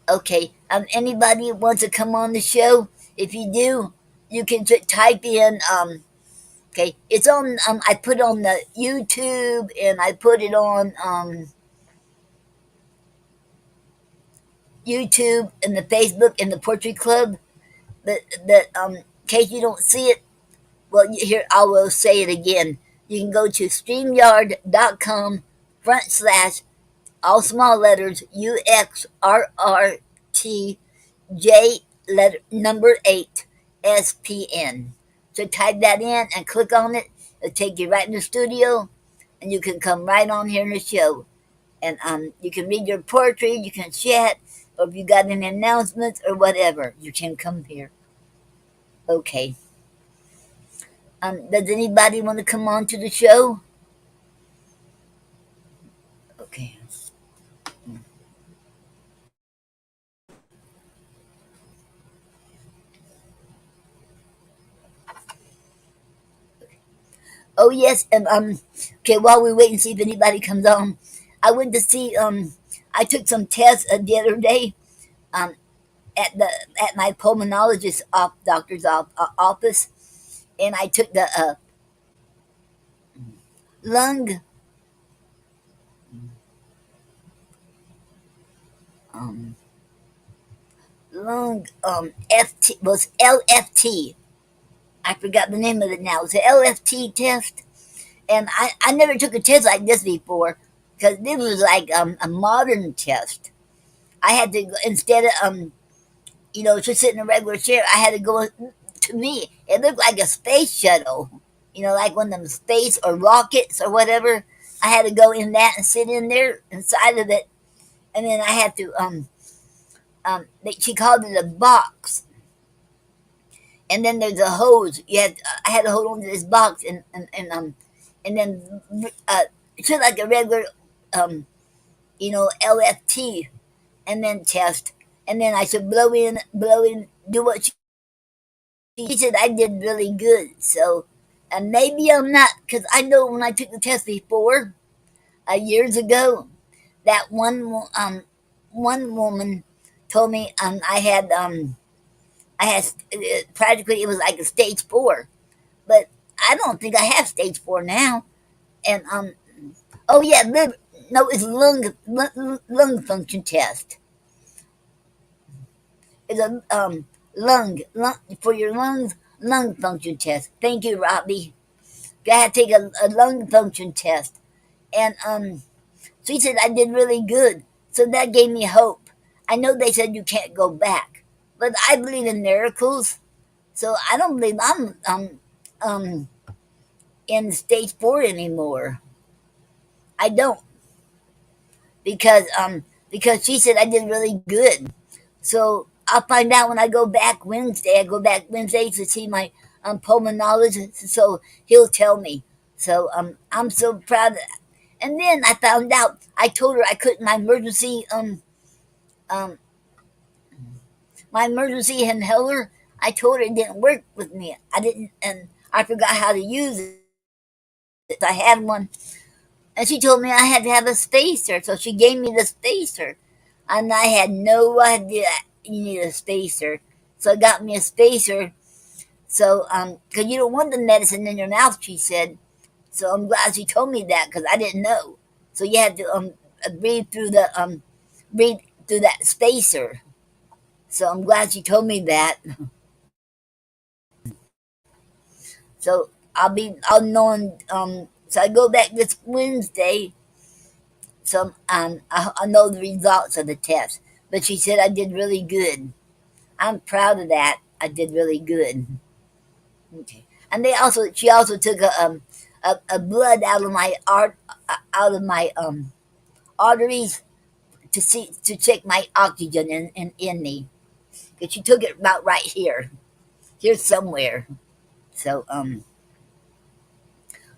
Okay. Anybody wants to come on the show? If you do, you can type in. Okay, it's on. I put on the YouTube and I put it on YouTube and the Facebook and the Poetry Club. But that in case you don't see it, well, here I will say it again. You can go to streamyard.com front slash all small letters UXRRTJ letter number 8 SPN. So type that in and click on it. It'll take you right in the studio, and you can come right on here in the show. And you can read your poetry, you can chat, or if you got any announcements or whatever, you can come here. Okay. Does anybody want to come on to the show? Okay. Oh yes, and okay. While we wait and see if anybody comes on, I went to see I took some tests the other day um, at the at my pulmonologist doctor's office, and I took the lung um, lung FT was LFT. I forgot the name of it now. It's an LFT test, and I never took a test like this before because this was like a modern test. I had to instead of just sit in a regular chair. I had to go. To me, it looked like a space shuttle. Like one of them space or rockets or whatever. I had to go in that and sit in there inside of it, and then I had to she called it a box, and then there's a hose. I had to hold on to this box and then it's just like a regular LFT, and then test, and then I should blow in, do what she said. I did really good. So, and maybe I'm not, because I know when I took the test before, years ago, that one woman told me I had practically it was like a stage 4, but I don't think I have stage 4 now. And oh yeah, no, it's lung function test. It's a lung for your lung function test. Thank you, Robbie. I had to take a lung function test, and so he said I did really good. So that gave me hope. I know they said you can't go back, but I believe in miracles, so I don't believe I'm um in stage 4 anymore. I don't, because she said I did really good. So I'll find out when I go back Wednesday. I go back Wednesday to see my pulmonologist, so he'll tell me. So I'm so proud. And then I found out. I told her I couldn't. Um my emergency inhaler. I told her it didn't work with me. I didn't, and I forgot how to use it. I had one, and she told me I had to have a spacer. So she gave me the spacer, and I had no idea you need a spacer. So I got me a spacer. So, because you don't want the medicine in your mouth, she said. So I'm glad she told me that because I didn't know. So you had to breathe through the breathe through that spacer. So I'm glad she told me that. So I'll know so I go back this Wednesday. So I know the results of the test. But she said I did really good. I'm proud of that. I did really good. Okay. And she also took a blood out of my arteries to check my oxygen in me. Because she took it about right here somewhere. So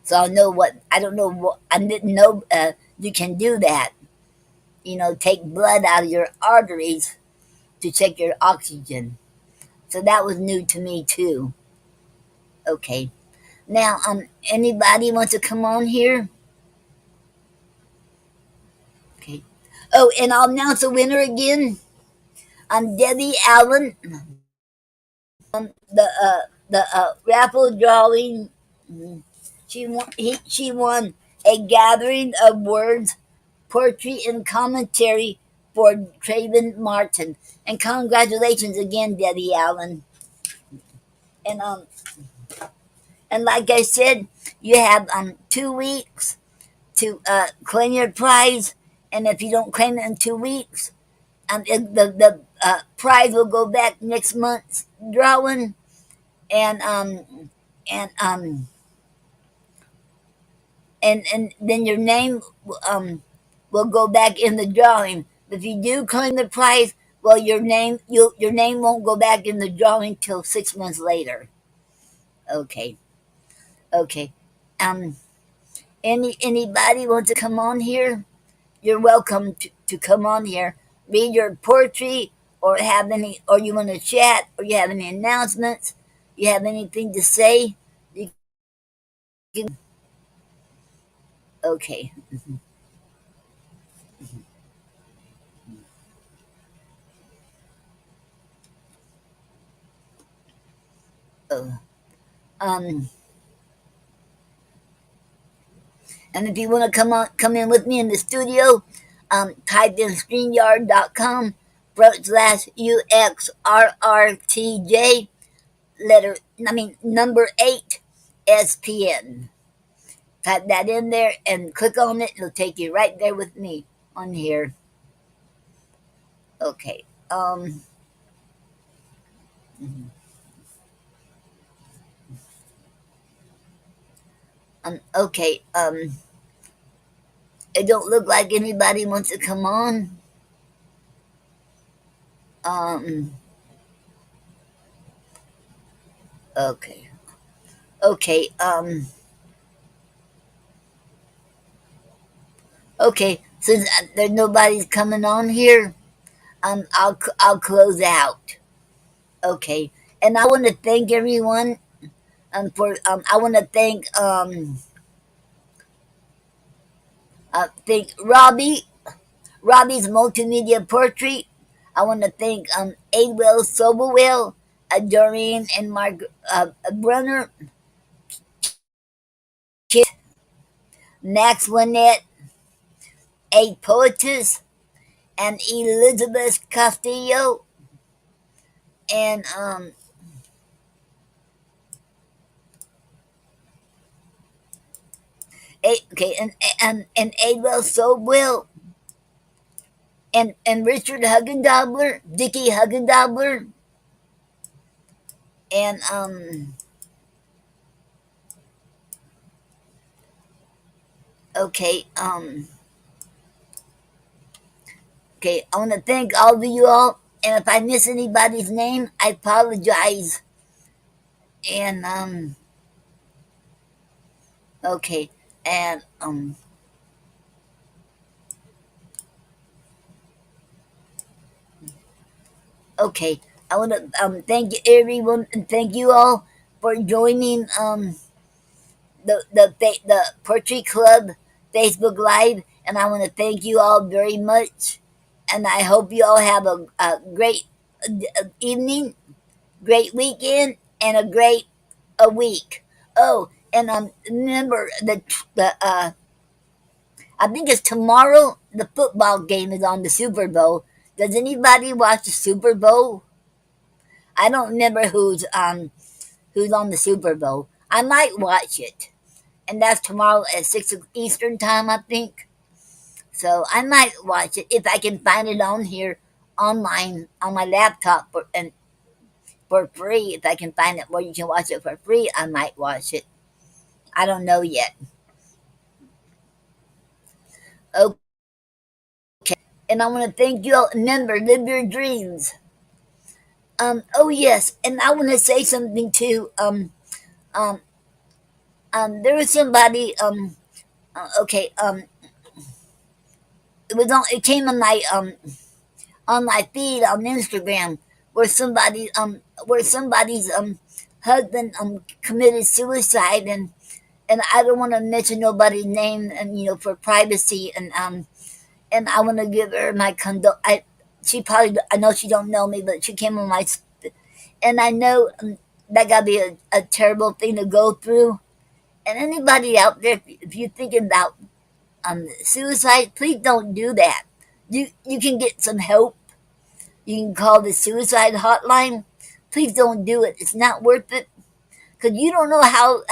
so I know what I don't know what I didn't know you can do that. You know, take blood out of your arteries to check your oxygen. So that was new to me too. Okay. Now, anybody wants to come on here? Okay. Oh, and I'll announce the winner again. Debbie Allen. The raffle drawing. She won a gathering of words, poetry, and commentary for Traven Martin. And congratulations again, Debbie Allen. And and like I said, you have 2 weeks to claim your prize. And if you don't claim it in 2 weeks, the prize will go back next month's drawing, and and um and then your name will go back in the drawing. If you do claim the prize, well, your name won't go back in the drawing till 6 months later. Okay, okay. Um, anybody want to come on here? You're welcome to come on here, read your poetry, or have any, or you want to chat, or you have any announcements, you have anything to say. You can, okay. Oh, um, and if you want to come in with me in the studio, type in StreamYard.com /UXRRTJ number 8 SPN. Type that in there and click on it. It'll take you right there with me on here. Okay. Okay. It don't look like anybody wants to come on. Um. Okay. Okay. Okay. Since there's nobody's coming on here, I'll close out. Okay. And I want to thank everyone. For I want to thank Robbie's multimedia portrait. I want to thank Adwell Soberwell, Doreen and Mark Brunner, Kit, Max Lynette, A Poetess, and Elizabeth Castillo, and okay, and Adwell Soberwell, and Richard Huggendobler, Dickie Huggendobler, and okay, okay, I want to thank all of you all, and if I miss anybody's name, I apologize. And okay, and okay, I want to thank you everyone, and thank you all for joining the Poetry Club Facebook Live, and I want to thank you all very much, and I hope you all have a great evening, great weekend, and a great a week. Oh, and remember the I think it's tomorrow. The football game is on the Super Bowl. Does anybody watch the Super Bowl? I don't remember who's on the Super Bowl. I might watch it, and that's tomorrow at 6 Eastern time, I think. So I might watch it if I can find it on here online on my laptop and for free. If I can find it where you can watch it for free, I might watch it. I don't know yet. Okay, and I want to thank you all. Remember, live your dreams. Oh yes, and I want to say something too. Um, there was somebody. Okay. It was on. It came on my feed on Instagram where somebody's husband committed suicide, and I don't want to mention nobody's name, and for privacy, and I want to give her my she probably, I know she don't know me, but she came on and I know that gotta be a terrible thing to go through. And anybody out there, if you're thinking about suicide, please don't do that. You can get some help. You can call the suicide hotline. Please don't do it. It's not worth it because you don't know how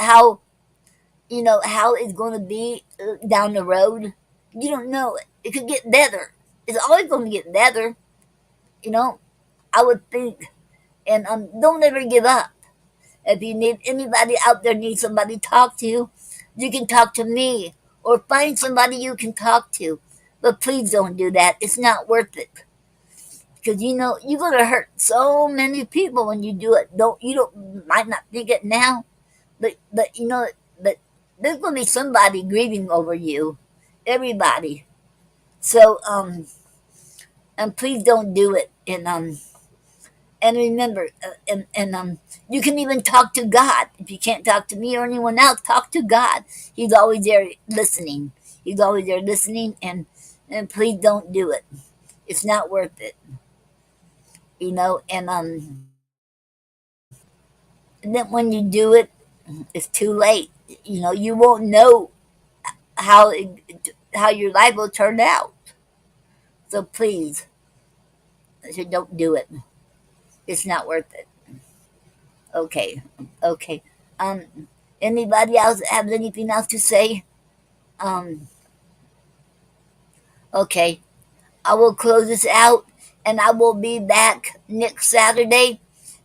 it's going to be down the road. You don't know it. It could get better. It's always going to get better. You know, I would think, and don't ever give up. If you need anybody out there needs somebody to talk to, you can talk to me or find somebody you can talk to. But please don't do that. It's not worth it because you're gonna hurt so many people when you do it. You don't might not think it now, but but there's gonna be somebody grieving over you. Everybody. So and please don't do it. And remember, you can even talk to God. If you can't talk to me or anyone else, talk to God. He's always there listening. He's always there listening, and please don't do it. It's not worth it, and then when you do it, it's too late. You won't know how how your life will turn out. So please, so don't do it. It's not worth it. Okay, okay. Anybody else have anything else to say? Um, okay. I will close this out, and I will be back next Saturday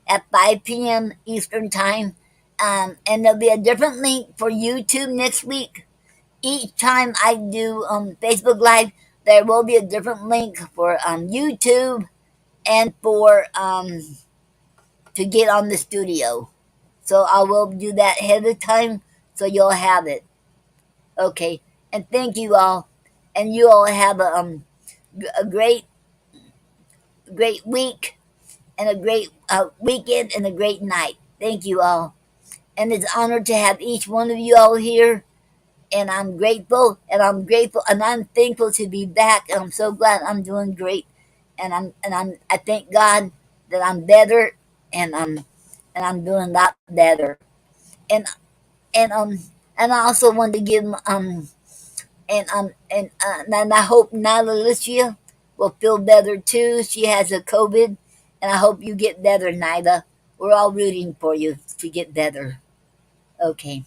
at 5 p.m. Eastern Time. And there'll be a different link for YouTube next week. Each time I do Facebook Live, there will be a different link for YouTube and for to get on the studio. So I will do that ahead of time so you'll have it. Okay. And thank you all. And you all have a great week and a great weekend and a great night. Thank you all. And it's an honor to have each one of you all here. And I'm grateful, and I'm thankful to be back. And I'm so glad I'm doing great. I thank God that I'm better, and I'm doing a lot better. And and and I also want to give and I hope Nyla Alicia will feel better too. She has a COVID, and I hope you get better, Nyla. We're all rooting for you to get better. Okay,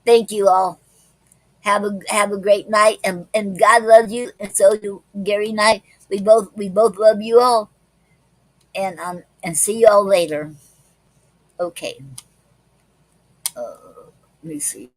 thank you all. Have a great night, and God loves you, and so do Gary and I. We both love you all, and see you all later. Okay, let me see.